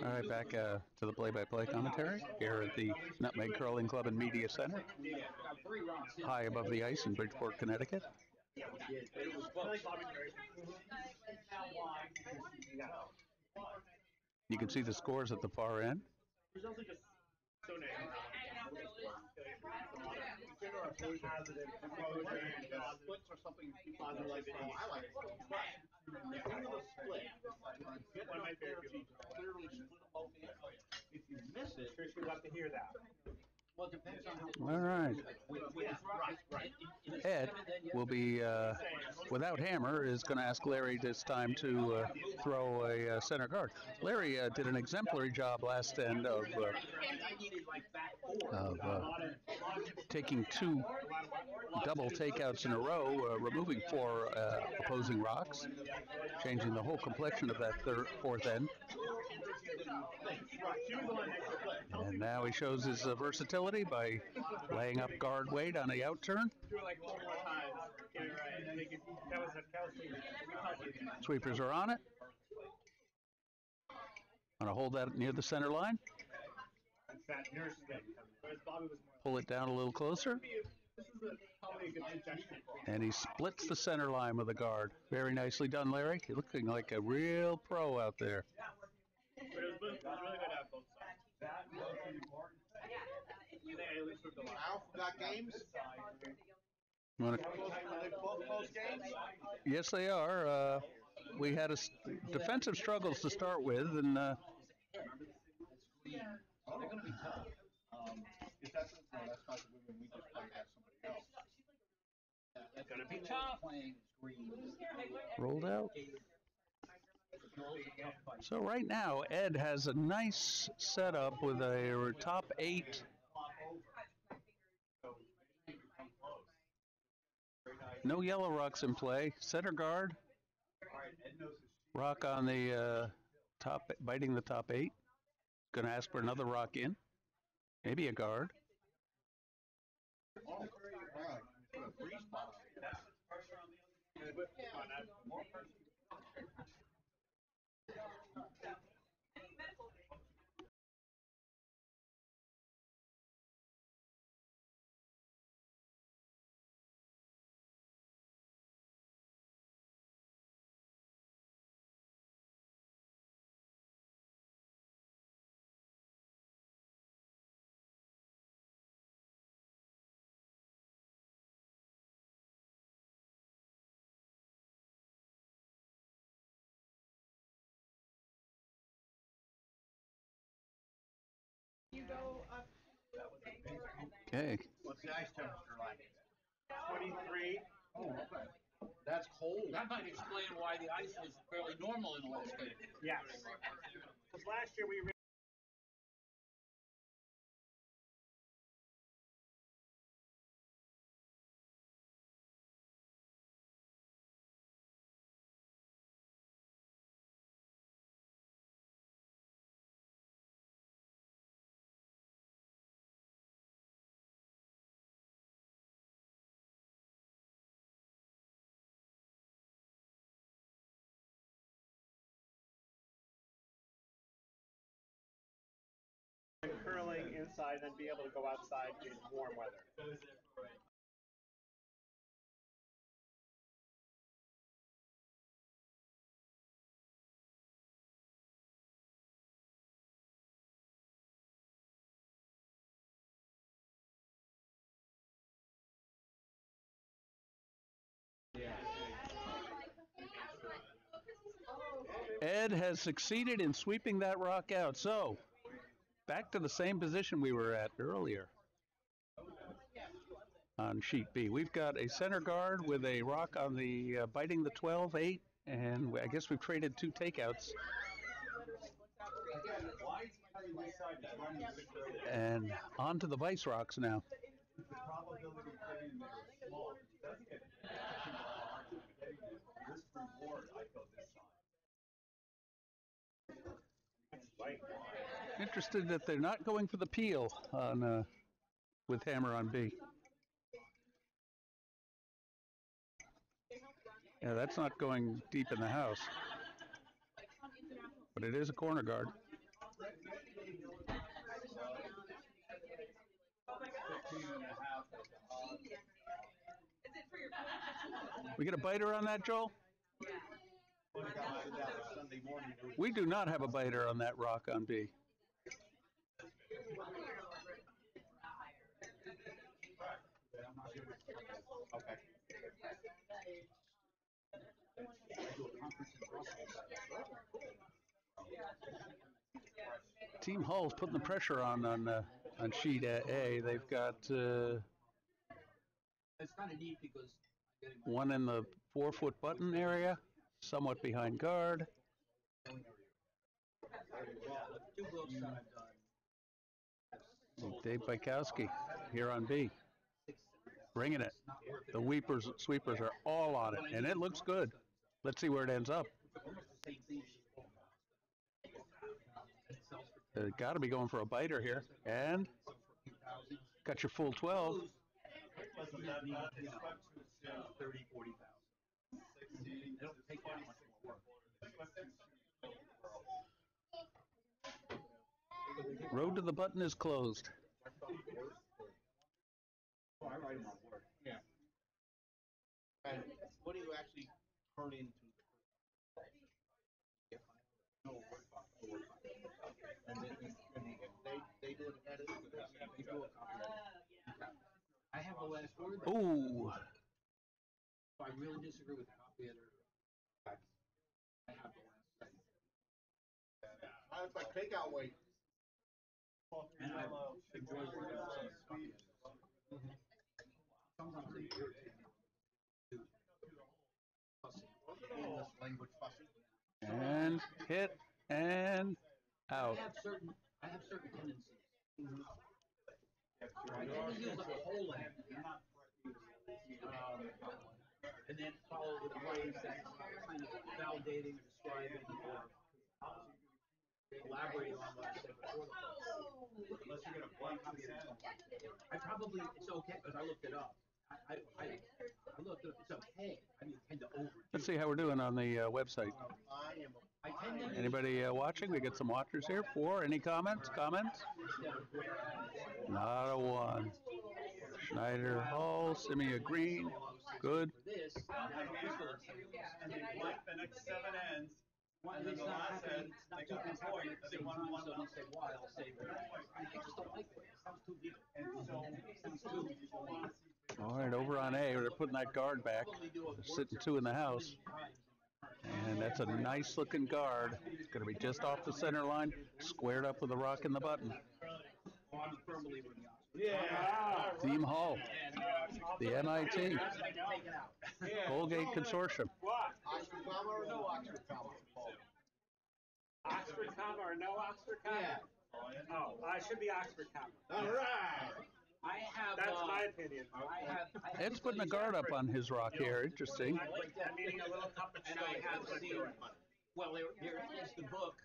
All right, back to the play-by-play commentary here at the Nutmeg Curling Club and Media Center, high above the ice in Bridgeport, Connecticut. You can see the scores at the far end. positive exposure and Splits or something positive like that. I like it. The thing with a split, get One of my enough air favorite to clearly split them both in. If you miss it, Sure, she'd love to hear that. well, it depends on how. All right. Yeah, right. Ed will be, without hammer, is going to ask Larry this time to throw a center guard. Larry did an exemplary job last end of taking 2 double takeouts in a row, removing 4 opposing rocks, changing the whole complexion of that fourth end. And now he shows his versatility by laying up guard weight on a out turn. Sweepers are on it. Want to hold that near the center line. Pull it down a little closer. And he splits the center line with a guard. Very nicely done, Larry. You're looking like a real pro out there. Got games? Yes, they are. We had defensive struggles to start with, and They're going to be tough. If that's not the women, we just play that somebody else. It's going to be tough. rolled out. So right now, Ed has a nice setup with a top 8. No yellow rocks in play. Center guard. Rock on the top, biting the top 8. Going to ask for another rock in. Maybe a guard. Okay. What's the ice temperature like? 23. Oh, okay. That's cold. That might explain why the ice was fairly normal in the landscape. Yes. Because last year we curling inside and then be able to go outside in warm weather. Ed has succeeded in sweeping that rock out. So, back to the same position we were at earlier on sheet B. We've got a center guard with a rock on the biting the 12-8, and I guess we've traded 2 takeouts. And on to the vice rocks now. Interested that they're not going for the peel on with hammer on B. Yeah, that's not going deep in the house, but it is a corner guard. We get a biter on that, Joel? We do not have a biter on that rock on B. Okay. Team Hull's putting the pressure on sheet A. They've got It's kind of neat because one in the 4-foot button area, somewhat behind guard. two books that I've done. Dave Bykowski here on B, bringing it. The sweepers are all on it, and it looks good. Let's see where it ends up. Got to be going for a biter here, and got your full 12. 30, 40,000. It'll take that much more work. Road to the button is closed. Oh, I write them on Word. Yeah. And what do you actually turn into? No Word file. And then they do an edit. They do a copy. I have the last word. Ooh. If I really disagree with the copy editor, I have the last say. It's like takeout weight. And I enjoy working with some copy editors. Sometimes they irritate me. Fussy. English language fussy. And hit and out. I have certain tendencies. I tend to use a whole land, and then follow with a phrase that's kind of validating or describing or elaborating on what I said before the phrase. Unless you're going to blank copy it. I probably, it's okay, because I looked it up. I looked it up, it's okay. I mean, tend to overdo. Let's see how we're doing on the website. I tend to Anybody watching? We get some watchers here. 4. Any comments? Not a one. Schneider, Hull, Scimia, Green. Good. for this, And they collect the next 7 ends. And then the last end, they got the point, they want one so you say why, I'll say I just don't like it. It sounds too deep. It sounds too. All right, over on A, they're putting that guard back. They're sitting 2 in the house. And that's a nice looking guard. It's going to be just off the center line, squared up with a rock in the button. Yeah. Team Hull, the MIT, Colgate Consortium. What? Oxford comma or no Oxford comma? Oxford comma or no Oxford comma? Yeah. Oh, I should be Oxford comma. All right. I have. That's my opinion. Ed's putting a guard up on his rock here. Interesting. I'm eating a little cup of And I have seen. Well, there is the book.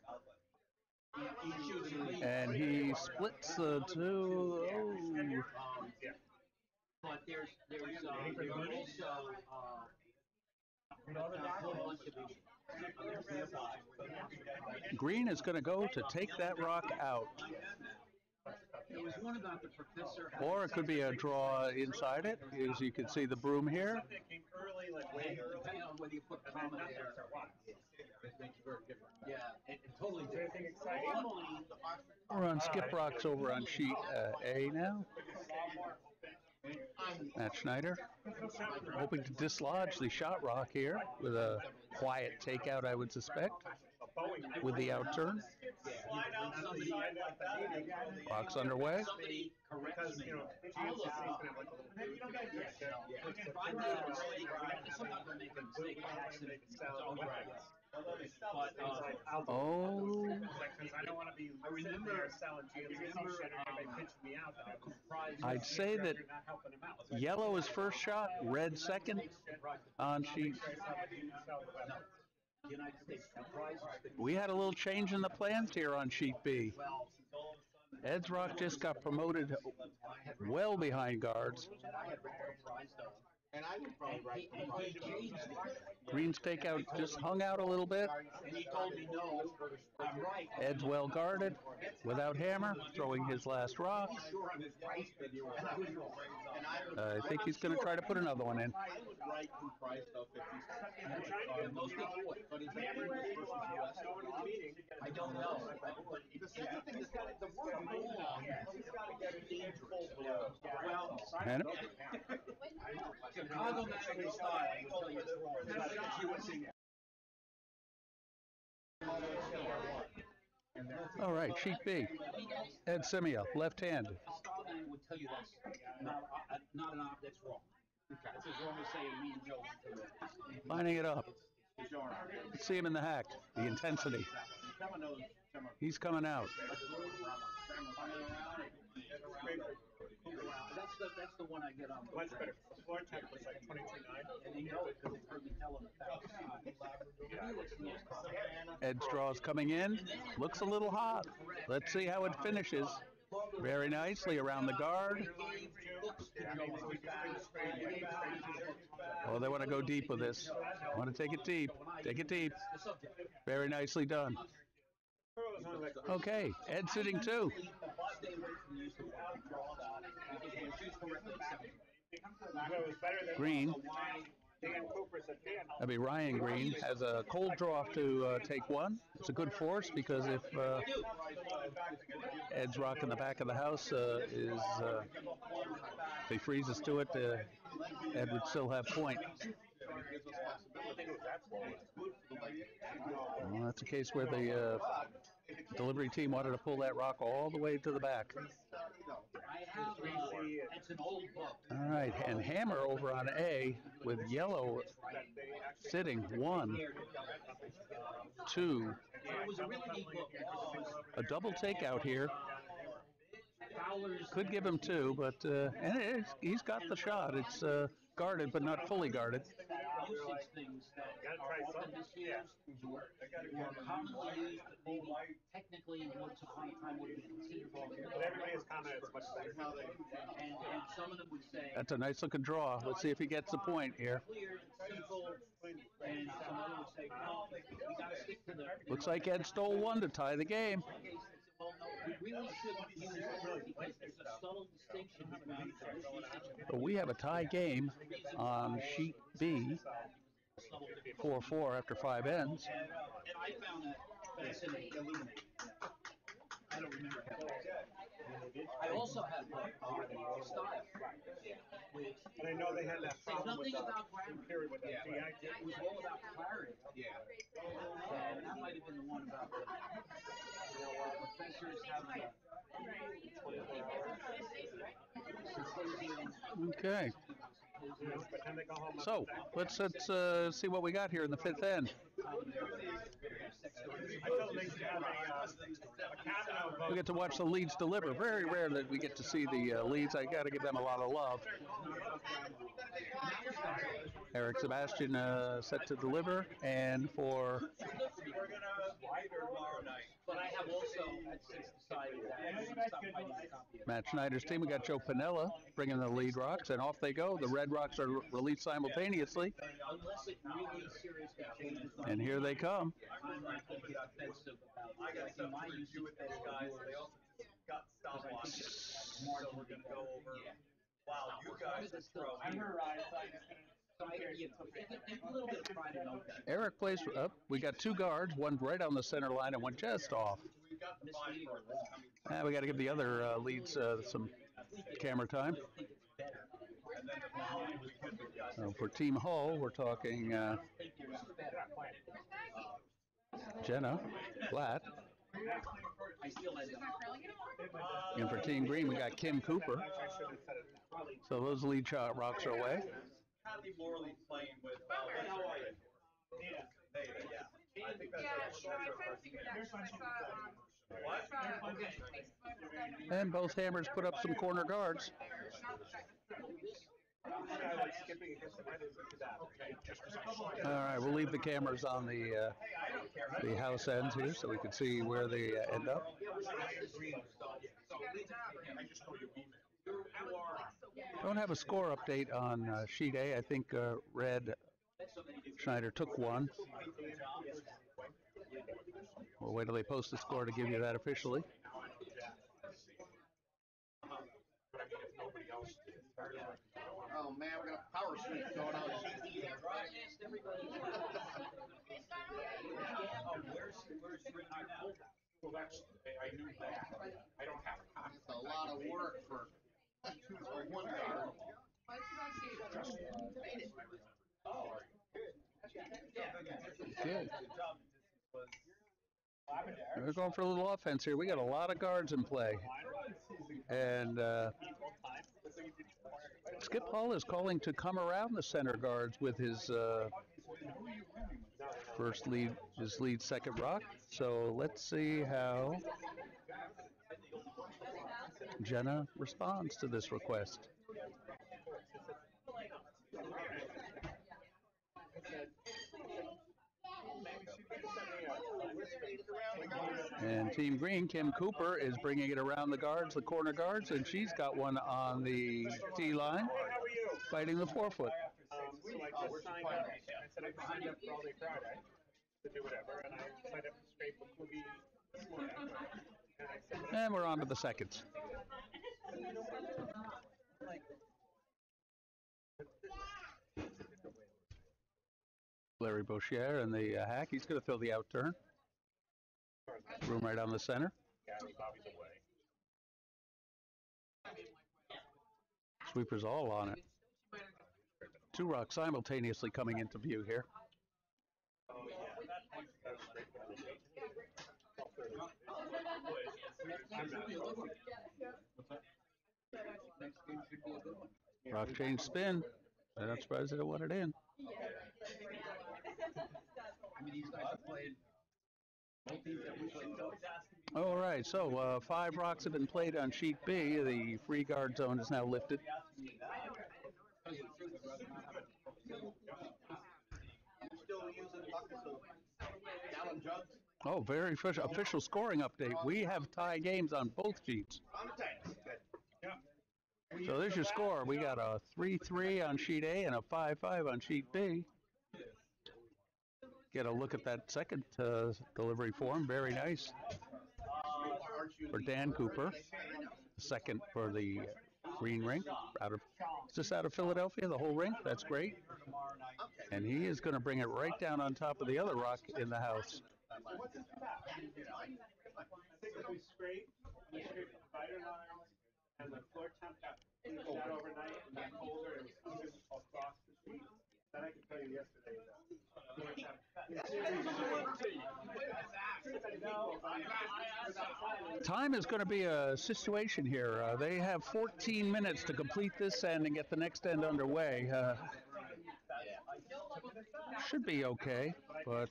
And he splits the 2. Oh. But there's also a whole bunch of issues. Green is going to go to take that rock out. There was one about the professor. Or it could be a draw inside it. As you can see the broom here. Depending on whether you put comma there or what. Yeah, and totally different. Anything exciting? We're on Skip Rocks over on sheet A now. Matt Schneider hoping to dislodge the shot rock here with a quiet takeout, I would suspect, with the outturn. Rock's underway. Somebody corrects me. I'll look up. I'm not going to make a mistake by accident. Oh. I don't want to be. I remember selling pitching me out. I'd say that yellow is first shot, red second on sheet. We had a little change in the plans here on sheet B. Ed's rock just got promoted well behind guards. And I would probably write. Green's takeout just hung out a little bit. And he told me no, I'm right. Ed's well guarded, without hammer, throwing his last rock. Sure, I was right, but you were wrong. I think he's going to try to put another one in. I would write comprised of 50. Most people would. But is that US? I don't know. The second thing is that the word long is dangerous. Well, And Chicago Magic style will tell you it's wrong. She would sing it. All right, sheet B. Ed Scimia, left hand. Style man would tell you that's not an op. That's wrong. That's as wrong as saying me and Joe. Lining it up. Let's see him in the hack. The intensity. He's coming out. That's the one I get on. Much better. The floor temp was like 22.9. And you know it because they heard me tell them that. Ed Straw's coming in. Looks a little hot. Let's see how it finishes. Very nicely around the guard. Oh, they want to go deep with this. Want to take it deep. Take it deep. Very nicely done. Okay, Ed sitting too. Green. That'd be Ryan Green. Has a cold draw to take one. It's a good force because if Ed's rocking the back of the house, if he freezes to it, Ed would still have point. Well, that's a case where the delivery team wanted to pull that rock all the way to the back. All right, and hammer over on A with yellow sitting 1, 2. A double takeout here. Could give him 2, but and he's got the shot. It's guarded, but not fully guarded. Usage things that often misused were commonly used, but maybe technically once upon a time would have been considered wrong. But everybody has commented it's much better. And some of them would say That's a nice looking draw. Let's see if he gets the point here. clear, simple, and some other would say, no, we got to stick to the. Looks like Ed stole 1 to tie the game. Well, no, we really shouldn't use it because there's a subtle distinction between usage. But we have a tie game on sheet B, 4-4 after 5 ends. And I found that fascinating, illuminating. I don't remember. I also had style, which And I know they had that says problem with nothing the about grammar. period with the DI. It was all about clarity. And that might have been the one about the professors having a Okay. So let's see what we got here in the 5th end. We get to watch the leads deliver. Very rare that we get to see the leads. I got to give them a lot of love. Eric Sebastian set to deliver, and for But I have also decided that Matt Schneider's team, we got Joe Pinella bringing the lead rocks, and off they go. The red rocks are released simultaneously, unless it really seriously changes my and here they come. I'm not going to get defensive about my usage of guys, they also got stopwatches. So we're going to go over, wow, you guys are pro. So I, you know, a little bit of pride and ownership. Eric plays up. We got 2 guards, one right on the center line and one just off. We got to give the other leads some camera time. For Team Hull, we're talking Jenna Blatt. And for Team Green, we got Kim Cooper. So those lead shot rocks are away. Kathy Morley playing with, how are you? Yeah. Yeah. I think that's what? And both hammers put up some corner guards. All right, we'll leave the cameras on the house ends here so we can see where they end up. Don't have a score update on sheet A. I think Red Schneider took 1. We'll wait till they post the score to give you that officially. Oh man, we got a power switch going on. Well, I knew that. I don't have a copy. It's a lot of work for 1 guard. Okay. We're going for a little offense here. We got a lot of guards in play. And Skip Hall is calling to come around the center guards with his his lead second rock. So let's see how Jenna responds to this request. And Team Green, Kim Cooper, is bringing it around the guards, the corner guards, and she's got one on the tee line, fighting the 4-foot. So I just signed up. I said I signed up for all day Friday to do whatever, and I signed up straight for Kubi this morning. And I said, And we're on to the seconds. Larry Boucher and the hack. He's going to throw the out turn. Room right on the center. Bobby's away. Sweepers all on it. Two rocks simultaneously coming into view here. Rock change spin. I'm not surprised that it won it in. I mean, these guys are playing. All right, so 5 rocks have been played on sheet B. The free guard zone is now lifted. Oh, very official scoring update. We have tie games on both sheets. So there's your score. We got a 3-3 on sheet A and a 5-5 on sheet B. Get a look at that second delivery form. Very nice for Dan Cooper. Second for the green ring. Is this out of Philadelphia, the whole ring? That's great. And he is going to bring it right down on top of the other rock in the house. I think if we scrape the divider lines and the floor temp got pushed out overnight and got colder and it was moving across the street, then I could tell you yesterday that the floor temp. Time is going to be a situation here. They have 14 minutes to complete this end and get the next end underway. Should be okay, but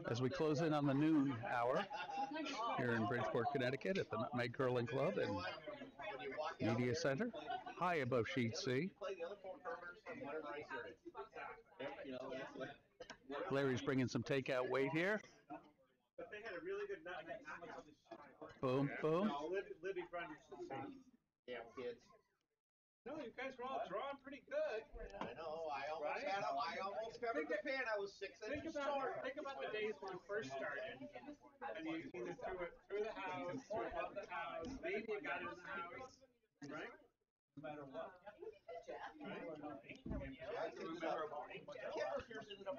as we close in on the noon hour here in Bridgeport, Connecticut at the Nutmeg Curling Club and Media Center, high above sheet C. Larry's bringing some takeout weight here. But they had a really good nutmeg. Boom, boom. No, Libby runs some stuff. Yeah, kids. No, you guys were all drawing pretty good. I know. I almost covered the pin. I was 6 inches short. Think about the days when you first started, and you either threw it through the house, or above the house, maybe you got it in the house, right? No matter what.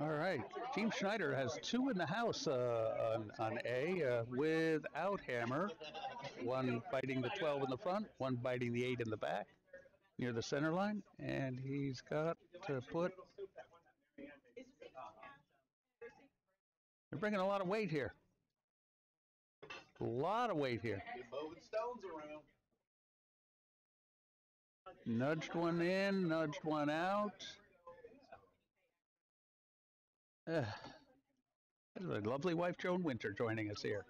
All right. Team Schneider has 2 in the house on A without hammer. One biting the 12 in the front, one biting the 8 in the back near the center line. And he's got to put... They're bringing a lot of weight here. A lot of weight here. Moving stones around. Nudged one in, nudged one out. That's my lovely wife, Joan Winter, joining us here.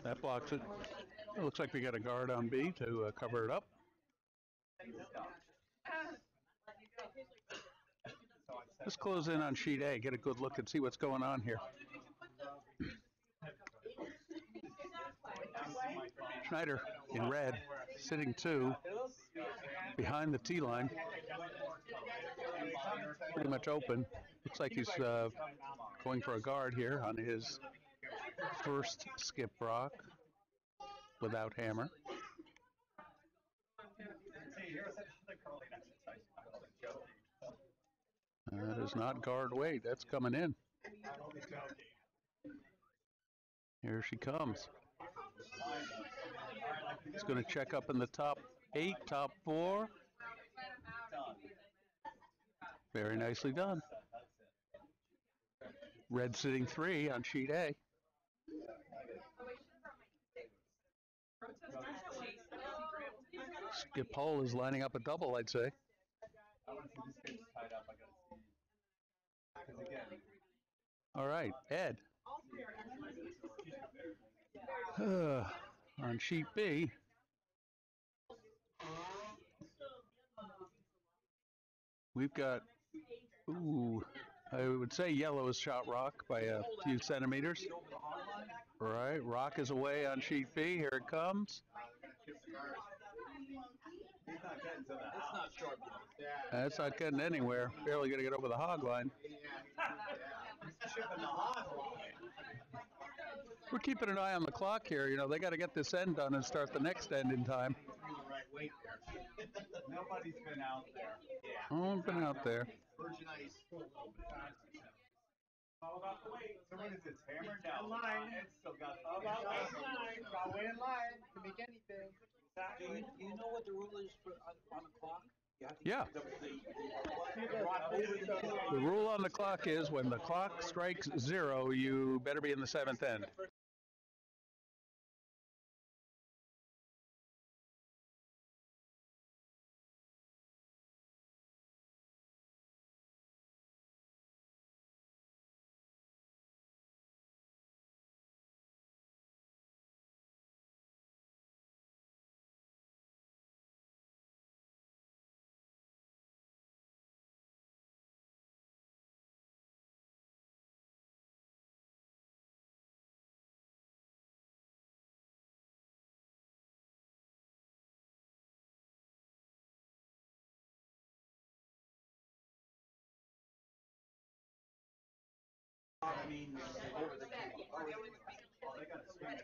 That blocks it. It looks like we got a guard on B to cover it up. Let's close in on sheet A, get a good look and see what's going on here. Schneider in red, sitting 2 behind the tee line. Pretty much open. Looks like he's going for a guard here on his first skip rock without hammer. That is not guard weight. That's coming in. Here she comes. He's going to check up in the top 8, top 4. Very nicely done. Red sitting 3 on sheet A. Skip hole is lining up a double, I'd say. All right, Ed. On sheet B. We've got, I would say yellow is shot rock by a few centimeters. All right, rock is away on sheet B. Here it comes. That's not getting anywhere. Barely going to get over the hog line. We're keeping an eye on the clock here. You know, they got to get this end done and start the next end in time. Nobody's been out there. Oh, I've been out there. All about the weight. Someone is it's hammered down. It's still got All about the line. About weight in line to make anything. Do you know what the rule is for on the clock? Yeah. The rule on the clock is when the clock strikes 0, you better be in the 7th end. I mean, over the they got to swing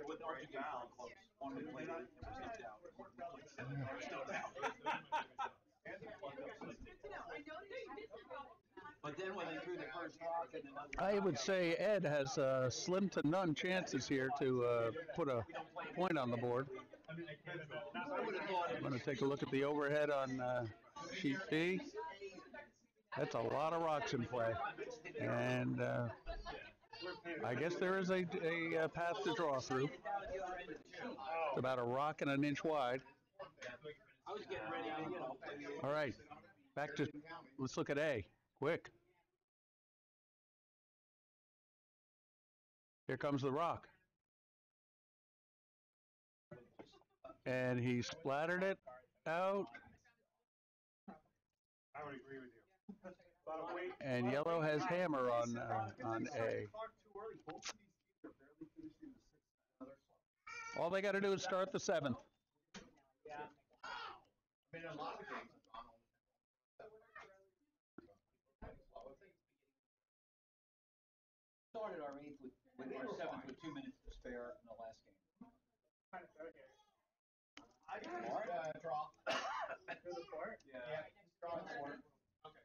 with our valve, one to play But then when they threw the first rock and then I would say Ed has slim to none chances here to put a point on the board. I'm going to take a look at the overhead on sheet B. That's a lot of rocks in play. And I guess there is a path to draw through. It's about a rock and an inch wide. I was getting ready to, All right, back to, let's look at A, quick. Here comes the rock. And he splattered it out. I would agree with you. A lot of weight. And yellow has hammer on A. All they got to do is start the 7th. Yeah. I mean, a lot of games have gone on. started our 8th with our 7th with 2 minutes to spare in the last game. Okay. I draw. Through the court? Yeah, just draw the board. Okay.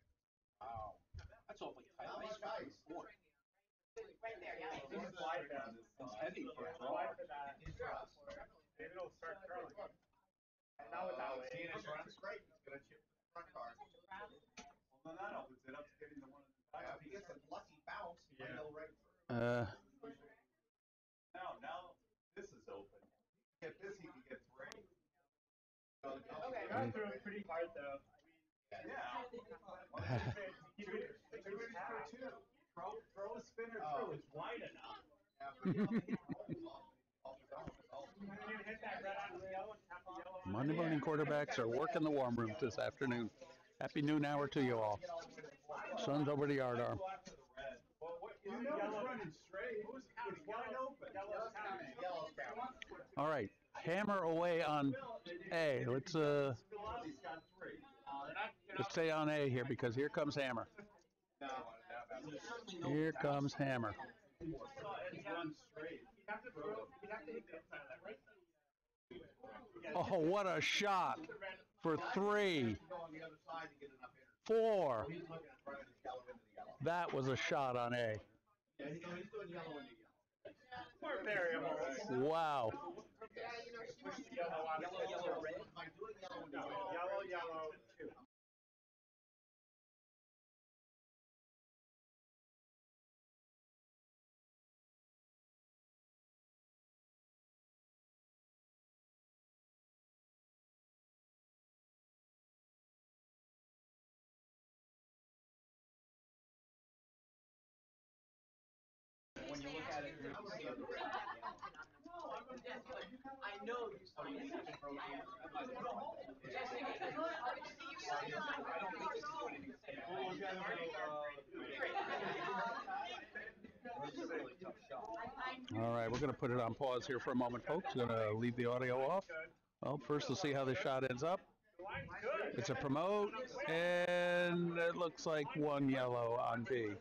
Wow. That's awfully tight. How much Nice dice? board. It's heavy for a draw. Maybe it'll start curling. And now with that way. See, it's great. He's gonna chip the front card. Well, then that opens it up to getting the one of the Yeah, if he gets a lucky bounce, he might go right through. Now this is open. Get this, he can get 3. Okay, I threw it pretty hard though. Keep it 2 minutes for 2. Throw a spinner through. It's wide enough. You can hit that red on the yellow and tap the yellow. Monday morning quarterbacks are working the warm room this afternoon. Happy noon hour to you all. Sun's over the yard arm. You know it's running straight. It's wide open. Yellow's counting. All right, hammer away on A. Let's stay on A here because here comes hammer. Here comes hammer. Oh, what a shot for 3, 4. That was a shot on A. Wow. Yellow, 2. When you look at it, I know you saw it. All right, we're going to put it on pause here for a moment, folks. We're going to leave the audio off. Well, first we'll see how this shot ends up. It's a promote, and it looks like 1 yellow on B.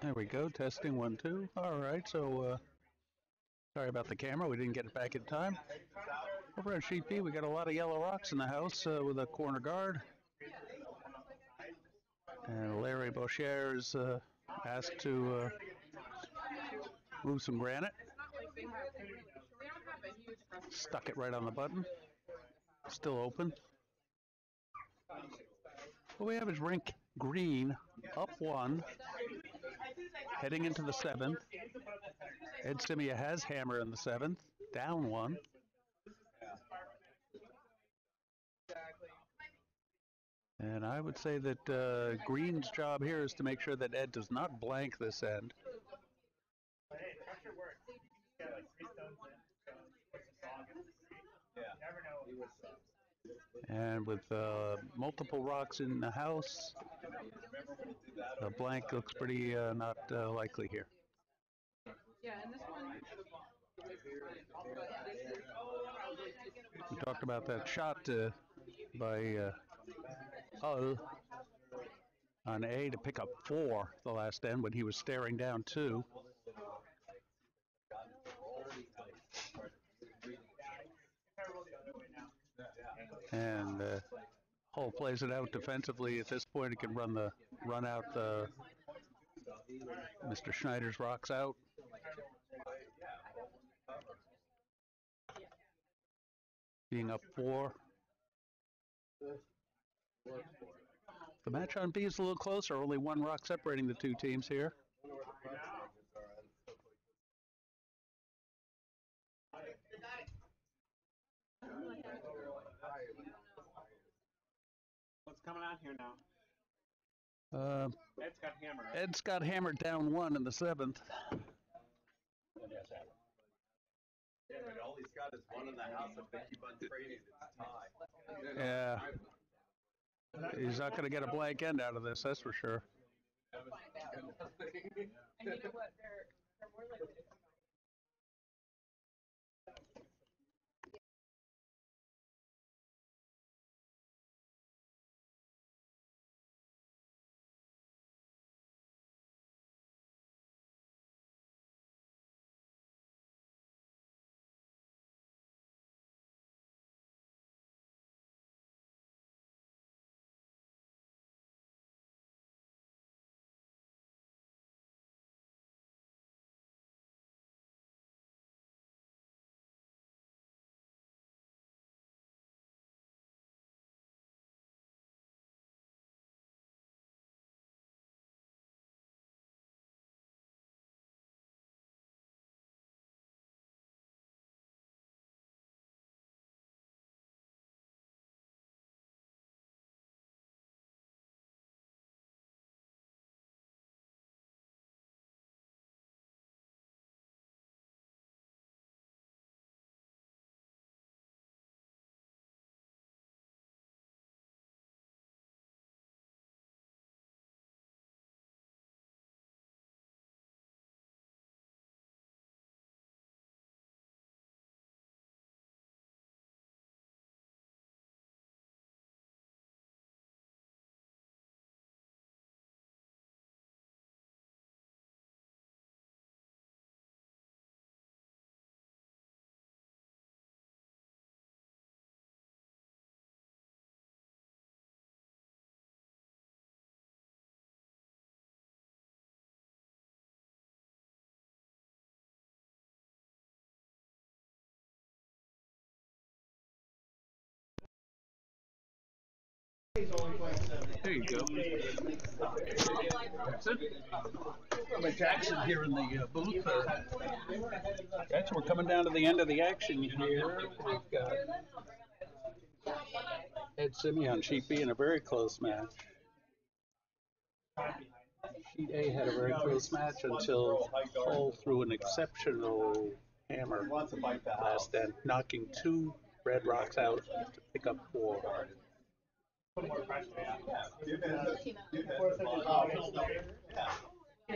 There we go, testing 1, 2. All right, so sorry about the camera, we didn't get it back in time. Over on sheet B, we got a lot of yellow rocks in the house with a corner guard. And Larry Boucher is asked to move some granite. Stuck it right on the button. Still open. What we have is rink green, up 1, heading into the 7th. Ed Scimia has hammer in the 7th, down 1. And I would say that Green's job here is to make sure that Ed does not blank this end. And with multiple rocks in the house, a blank looks pretty not likely here. Yeah, and this one. We talked about that shot by Hull on A to pick up 4 the last end when he was staring down 2. And Hull plays it out defensively. At this point, he can run out Mr. Schneider's rocks out. Being up 4. The match on B is a little closer. Only 1 rock separating the 2 teams here. What's coming on here now? Ed's got hammered. Right? Ed's got hammered down 1 in the 7th. Yeah, but all he's got is 1 in the house. If they keep on trading, it's tie. Yeah. He's not going to get a blank end out of this, that's for sure. And you know what? They're more likely to come back. There you go. That's it. Jackson here in the booth. That's we're coming down to the end of the action here. We've got Ed Scimia on sheet B in a very close match. Sheet A had a very close match until Hull threw an exceptional hammer last end, knocking 2 red rocks out to pick up 4. Put more pressure. You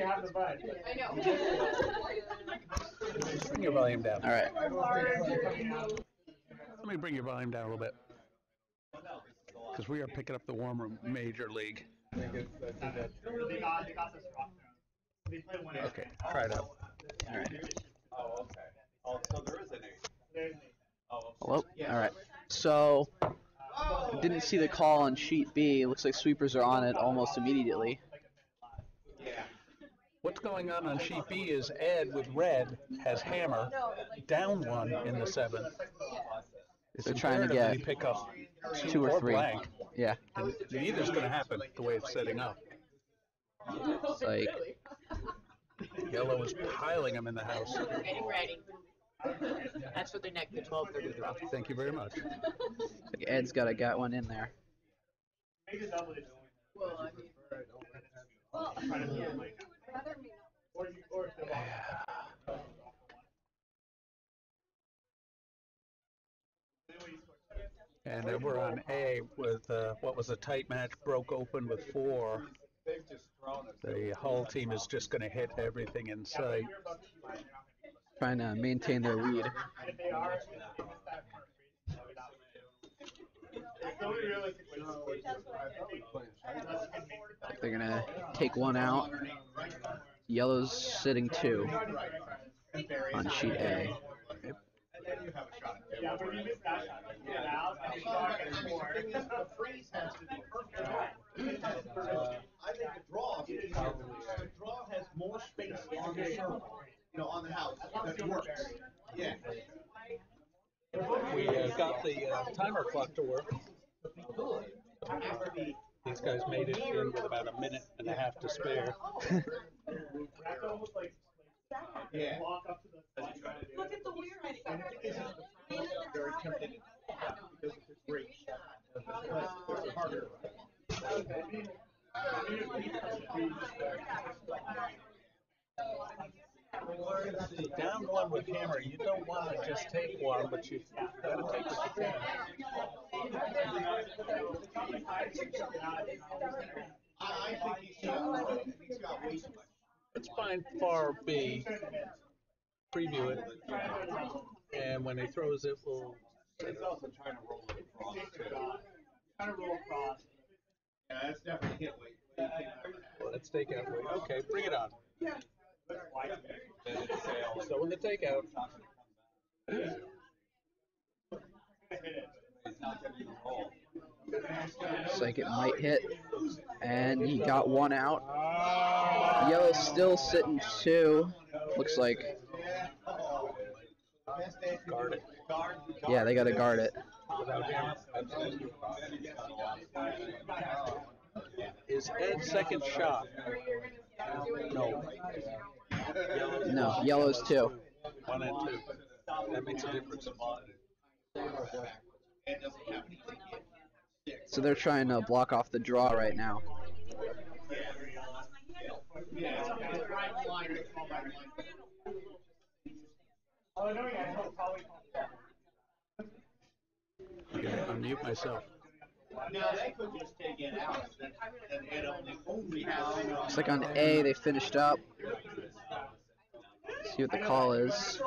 have the bud. I know. Bring your volume down. All right. Let me bring your volume down a little bit. Because we are picking up the Warm Room Major League. They got this rock Okay, try it out. All right. Oh, okay. Oh, so there is an eight. Oh, Hello? All right. So, I didn't see the call on sheet B. It looks like sweepers are on it almost immediately. What's going on sheet B is Ed with red has hammer down one in the seventh. It's They're trying to imperative that get he pick up two or three. blank. Yeah. And neither's going to happen the way it's setting up. It's like, Yellow is piling them in the house. Getting ready. That's for the next 12:30 draw. Thank you very much. like Ed's got one in there. Well, I mean, And we're on A with what was a tight match, broke open with 4. The Hull team is just going to hit everything in sight. Trying to maintain their lead. They're going to take one out. Yellow's sitting 2 on sheet A. I think the draw has more space on the circle, on the house. That works. Yeah. We got the timer clock to work. These guys made it in with about a minute and a half to spare. Yeah. Look at the weird. Very tempting because of the break. It's harder. Down one with hammer, you don't want to just take one, but you've got to take what you can. I think he's got way too much. Let's find far B, preview it, and when he throws it, we'll... He's also trying to roll it across, too. Trying to roll across. Yeah, that's definitely hit weight. Let's take out weight. Okay, bring it on. So in the takeout. Looks like it might hit. And he got one out. Yellow's still sitting 2. Looks like. Guard it. Yeah, they got to guard it. Is Ed's second shot? No. No, Yellow's 2. 1 and 2. That makes a difference. So they're trying to block off the draw right now. I'm going to unmute myself. No, they could just take it out. And it only has. Looks like on A they finished up. See what the call is.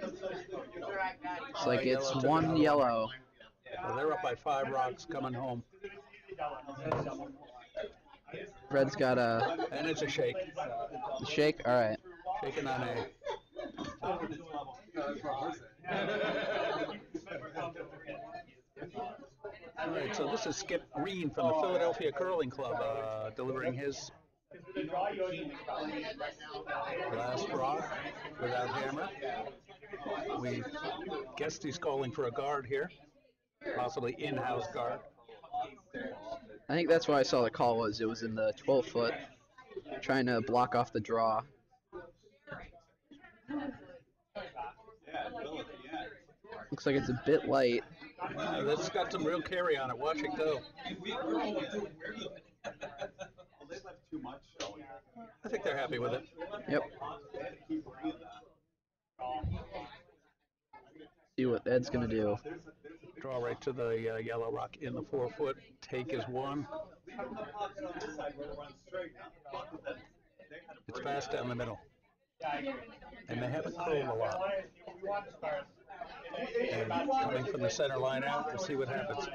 Looks like it's 1 yellow. Well, they're up by 5 rocks coming home. Red's got a And it's a shake. shake. All right. Shaking on A. All right, so this is Skip Green from the Philadelphia Curling Club, delivering his last rock without hammer. We guessed he's calling for a guard here, possibly in-house guard. I think that's why I saw the call was. It was in the 12-foot, trying to block off the draw. Looks like it's a bit light. That's got some real carry on it. Watch it go. I think they're happy with it. Yep. See what Ed's gonna do. Draw right to the yellow rock in the 4-foot. Take is 1. It's fast down the middle. And they haven't curled a lot. And coming from the center line out, we'll see what happens.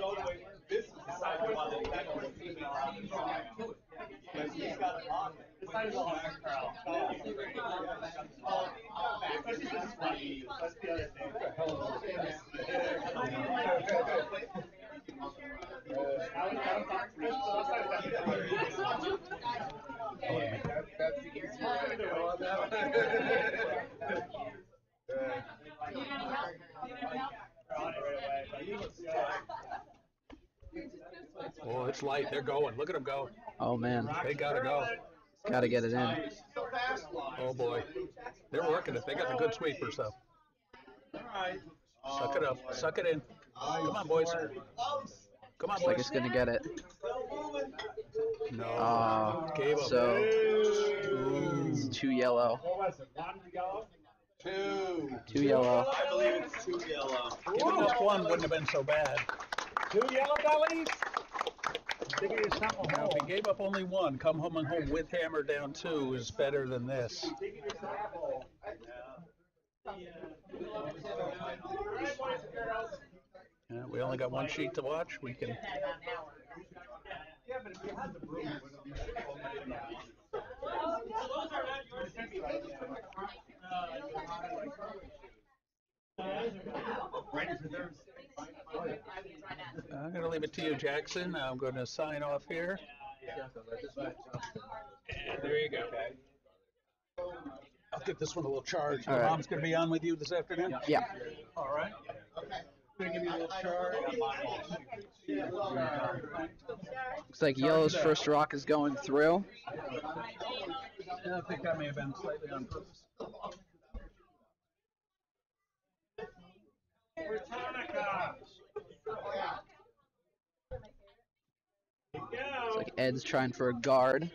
Oh, it's light. They're going. Look at them go. Oh man, They gotta go. gotta get it in. Oh boy, they're working it. They got the good sweepers though. Suck it up. Suck it in. Come on, boys. Come on, Looks like boys. it's gonna get it. No. Gave up. So it's 2 yellow. What was it? 1 yellow? 2 yellow. I believe it's 2 yellow. Giving up one wouldn't have been so bad. 2 yellow bellies? Digging his temple Now, hole. if he gave up only one, come home and home with hammer down 2 is better than this. Digging his temple hole. Yeah, we only got one sheet to watch. We can. I'm going to leave it to you, Jackson. I'm going to sign off here. There you go. I'll give this one a little charge. All right. Mom's going to be on with you this afternoon? Yeah. All right. Going to give you a little charge. Looks like yellow's first rock is going through. I think that may have been slightly on purpose. Britannica. Looks like Ed's trying for a guard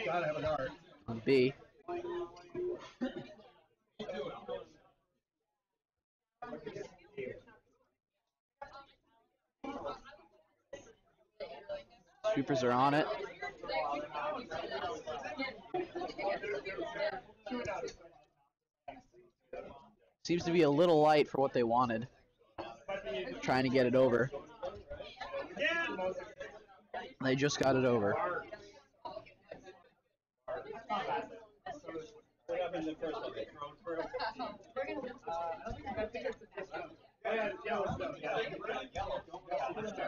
Gotta have a guard. on B. Sweepers are on it. Seems to be a little light for what they wanted. Trying to get it over. They just got it over.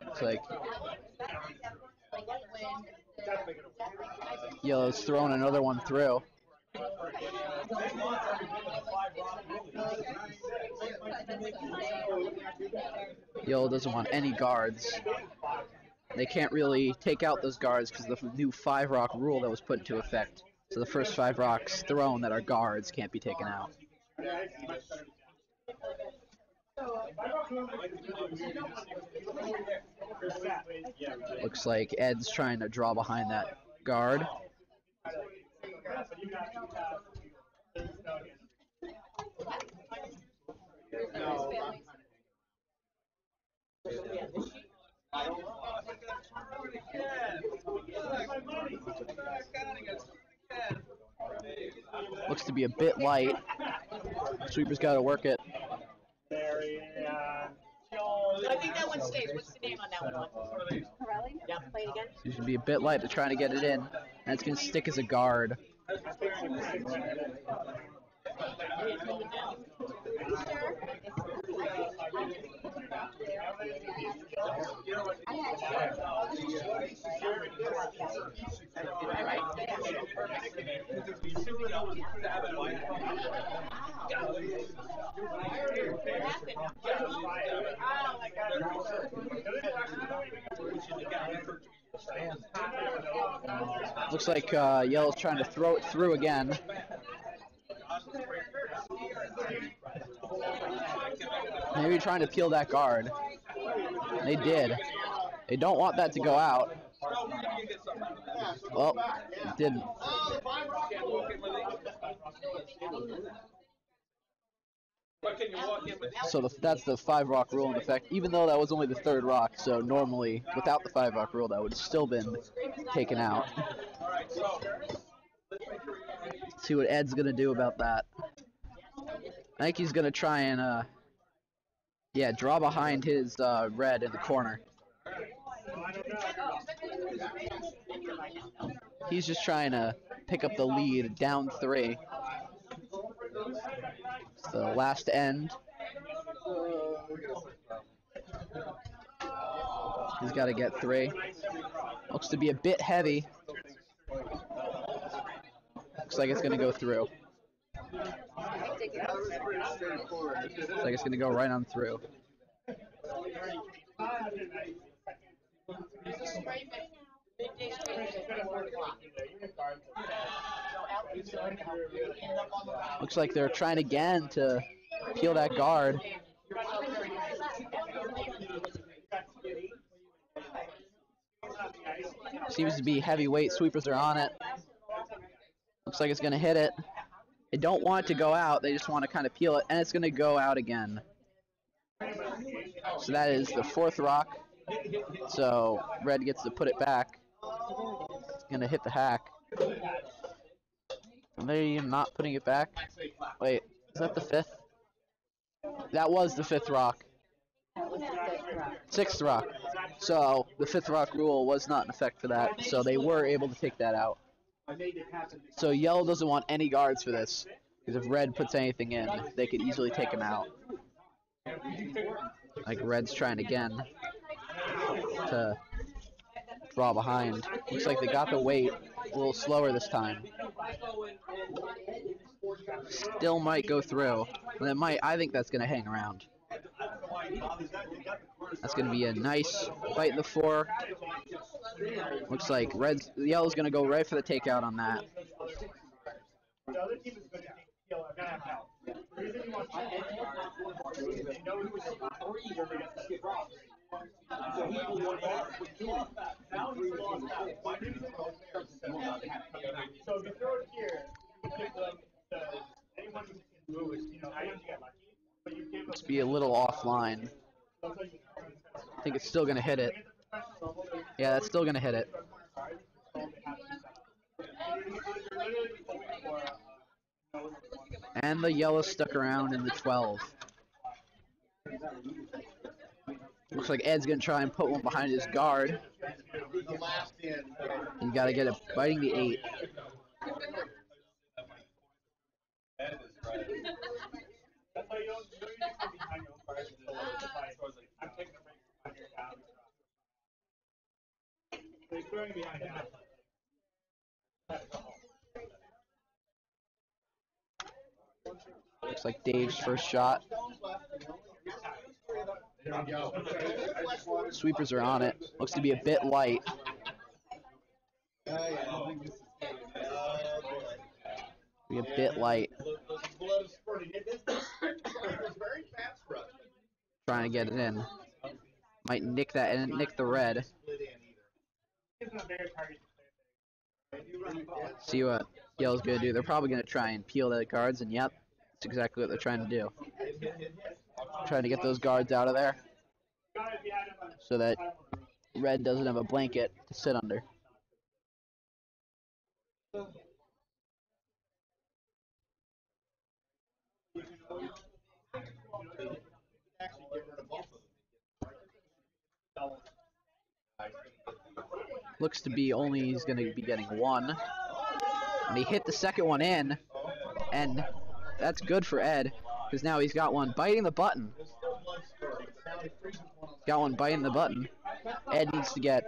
Looks like yellow's throwing another one through. Yellow doesn't want any guards. They can't really take out those guards because of the new 5-rock rule that was put into effect. So the first 5 rocks thrown that are guards can't be taken out. Looks like Ed's trying to draw behind that guard. Looks to be a bit light. Sweeper's got to work it. I think that one stays. What's the name on that one? Corelli? Yeah, play it again. Seems to be a bit light, but trying to get it in. And it's going to stick as a guard. Looks like Yellow's trying to throw it through again. Maybe trying to peel that guard. They did. They don't want that to go out. Well, it didn't. So that's the 5-rock rule in effect, even though that was only the 3rd rock. So normally, without the 5-rock rule, that would have still been taken out. See what Ed's going to do about that. I think he's going to try and, yeah, draw behind his red in the corner. He's just trying to pick up the lead, down 3. It's the last end. He's got to get 3. Looks to be a bit heavy. Looks like it's going to go through. Looks like it's going to go right on through. Looks like they're trying again to peel that guard. Seems to be heavyweight. Sweepers are on it. Looks like it's going to hit it. They don't want it to go out. They just want to kind of peel it, and it's going to go out again. So that is the 4th rock. So red gets to put it back. It's going to hit the hack. Are they not putting it back? Wait, is that the 5th? That was the 5th rock. 6th rock. So the 5th rock rule was not in effect for that. So they were able to take that out. So yellow doesn't want any guards for this. Because if red puts anything in, they could easily take him out. Like red's trying again to draw behind. Looks like they got the weight a little slower this time. Still might go through. And it might. I think that's going to hang around. That's going to be a nice bite in the 4. Looks like yellow's going to go right for the takeout on that. Must be a little offline. I think it's still going to hit it. Yeah, that's still going to hit it. And the yellow stuck around in the 12. Looks like Ed's going to try and put one behind his guard. You got to get it biting the 8. Looks like Dave's first shot. Sweepers are on it. Looks to be a bit light. Be a bit light. Trying to get it in. Might nick that and nick the red. See what yellow's gonna do. They're probably gonna try and peel the guards, and yep, that's exactly what they're trying to do. Trying to get those guards out of there so that red doesn't have a blanket to sit under. Looks to be only he's going to be getting 1. And he hit the second one in, and that's good for Ed, because now he's got one biting the button. Got one biting the button. Ed needs to get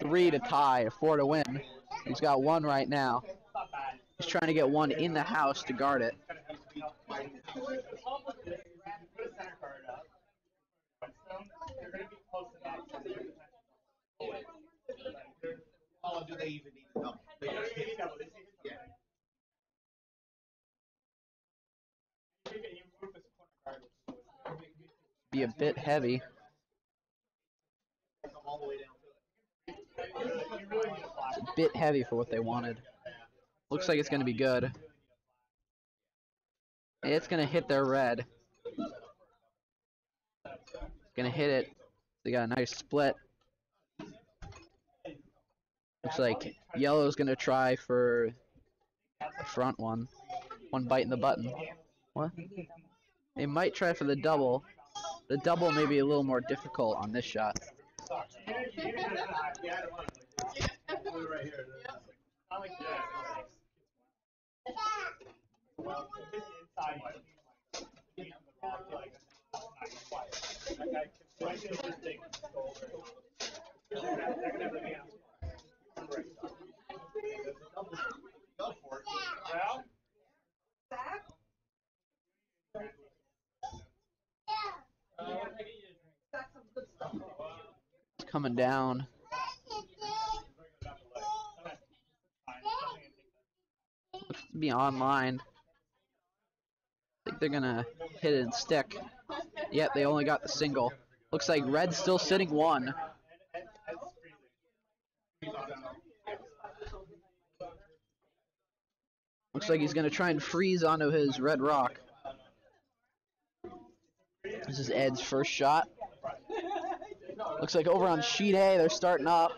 3 to tie, 4 to win. He's got 1 right now. He's trying to get 1 in the house to guard it. Oh, do they even need to double? They just hit it. Yeah. Be a bit heavy. It's a bit heavy for what they wanted. Looks like it's going to be good. It's going to hit their red. It's going to hit it. They got a nice split. Looks like yellow's going to try for the front one. 1 bite in the button. What? They might try for the double. The double may be a little more difficult on this shot. right here. I like that. Well, inside. That guy can just take they're gonna have everything else. Go for it. Well, It's coming down. Looks to be online. I think they're gonna hit it and stick. Yep, they only got the single. Looks like Red's still sitting one. Looks like he's gonna try and freeze onto his red rock. This is Ed's first shot. Looks like over on sheet A, they're starting up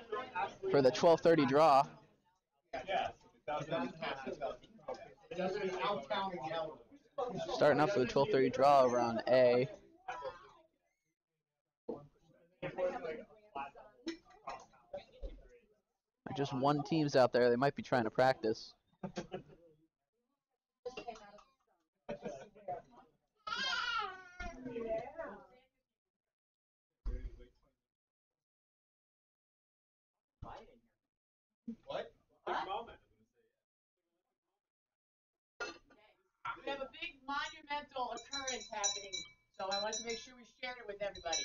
for the 12:30 draw. Starting up for the 12:30 draw over on A. Just one team's out there. They might be trying to practice. What? We have a big monumental occurrence happening, so I want to make sure we share it with everybody.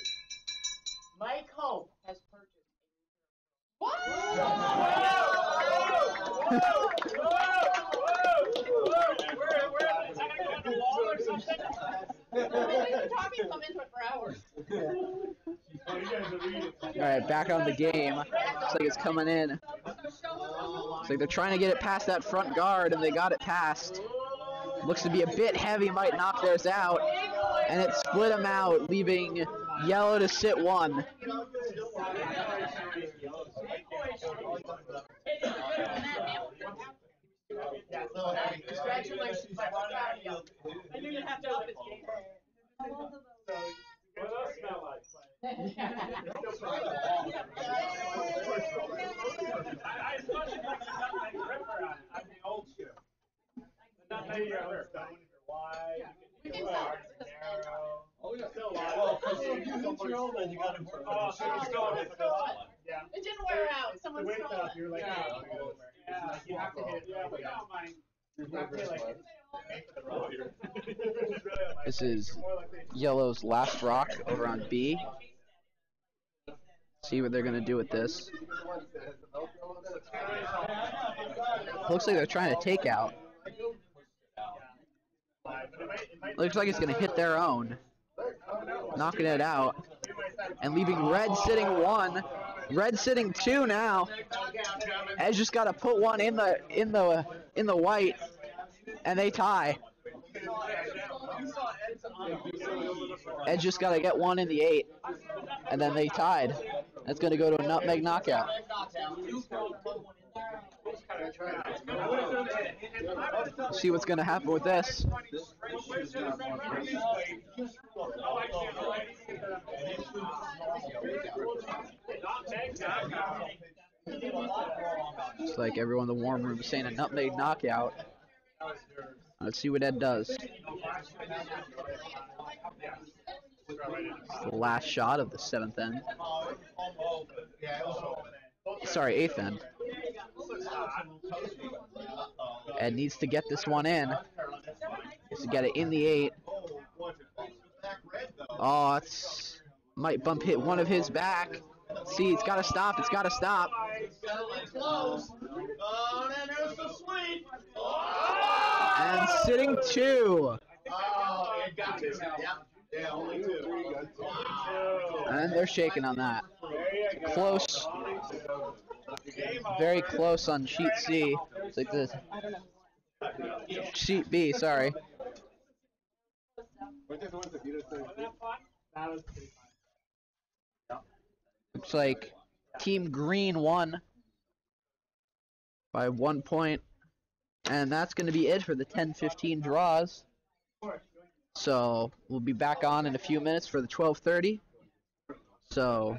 Mike Hope has purchased. What? Alright, back on the game. Looks like it's coming in. Looks like they're trying to get it past that front guard, and they got it past. Looks to be a bit heavy, might knock theirs out. And it split them out, leaving yellow to sit one. Congratulations, my brother. I knew you'd have to up his game. what else smell like? I especially like the nutmeg ripper on it. I'm the old school. The nutmeg ripper. Wide, you can do hard and narrow. Oh, yeah. Still wide. Well, because you hit your own and you got to work Oh, so it's going, it's going. Yeah. It didn't wear out. Someone The weight stole stuff, it. you're like, yeah, you have to hit it. Yeah, but no, mine. You have to like This is yellow's last rock over on B. See what they're going to do with this. Looks like they're trying to take out. Looks like it's going to hit their own. Knocking it out. And leaving red sitting one. Red sitting two now. Ed's just got to put one in the white. And they tie. Ed just got to get one in the 8, and then they tied. That's going to go to a nutmeg knockout. See what's going to happen with this. Just like everyone in the warm room is saying a nutmeg knockout. Let's see what Ed does. The last shot of the 7th end. Sorry, 8th end. Ed needs to get this one in. Needs to get it in the 8. Oh, it's might hit one of his back. See, it's got to stop. It's got to stop. And sitting 2. And they're shaking on that. Close. Very close on sheet C. It's like this. Sheet B, sorry. Looks like Team Green won by 1 point. And that's going to be it for the 10-15 draws. So we'll be back on in a few minutes for the 12:30. So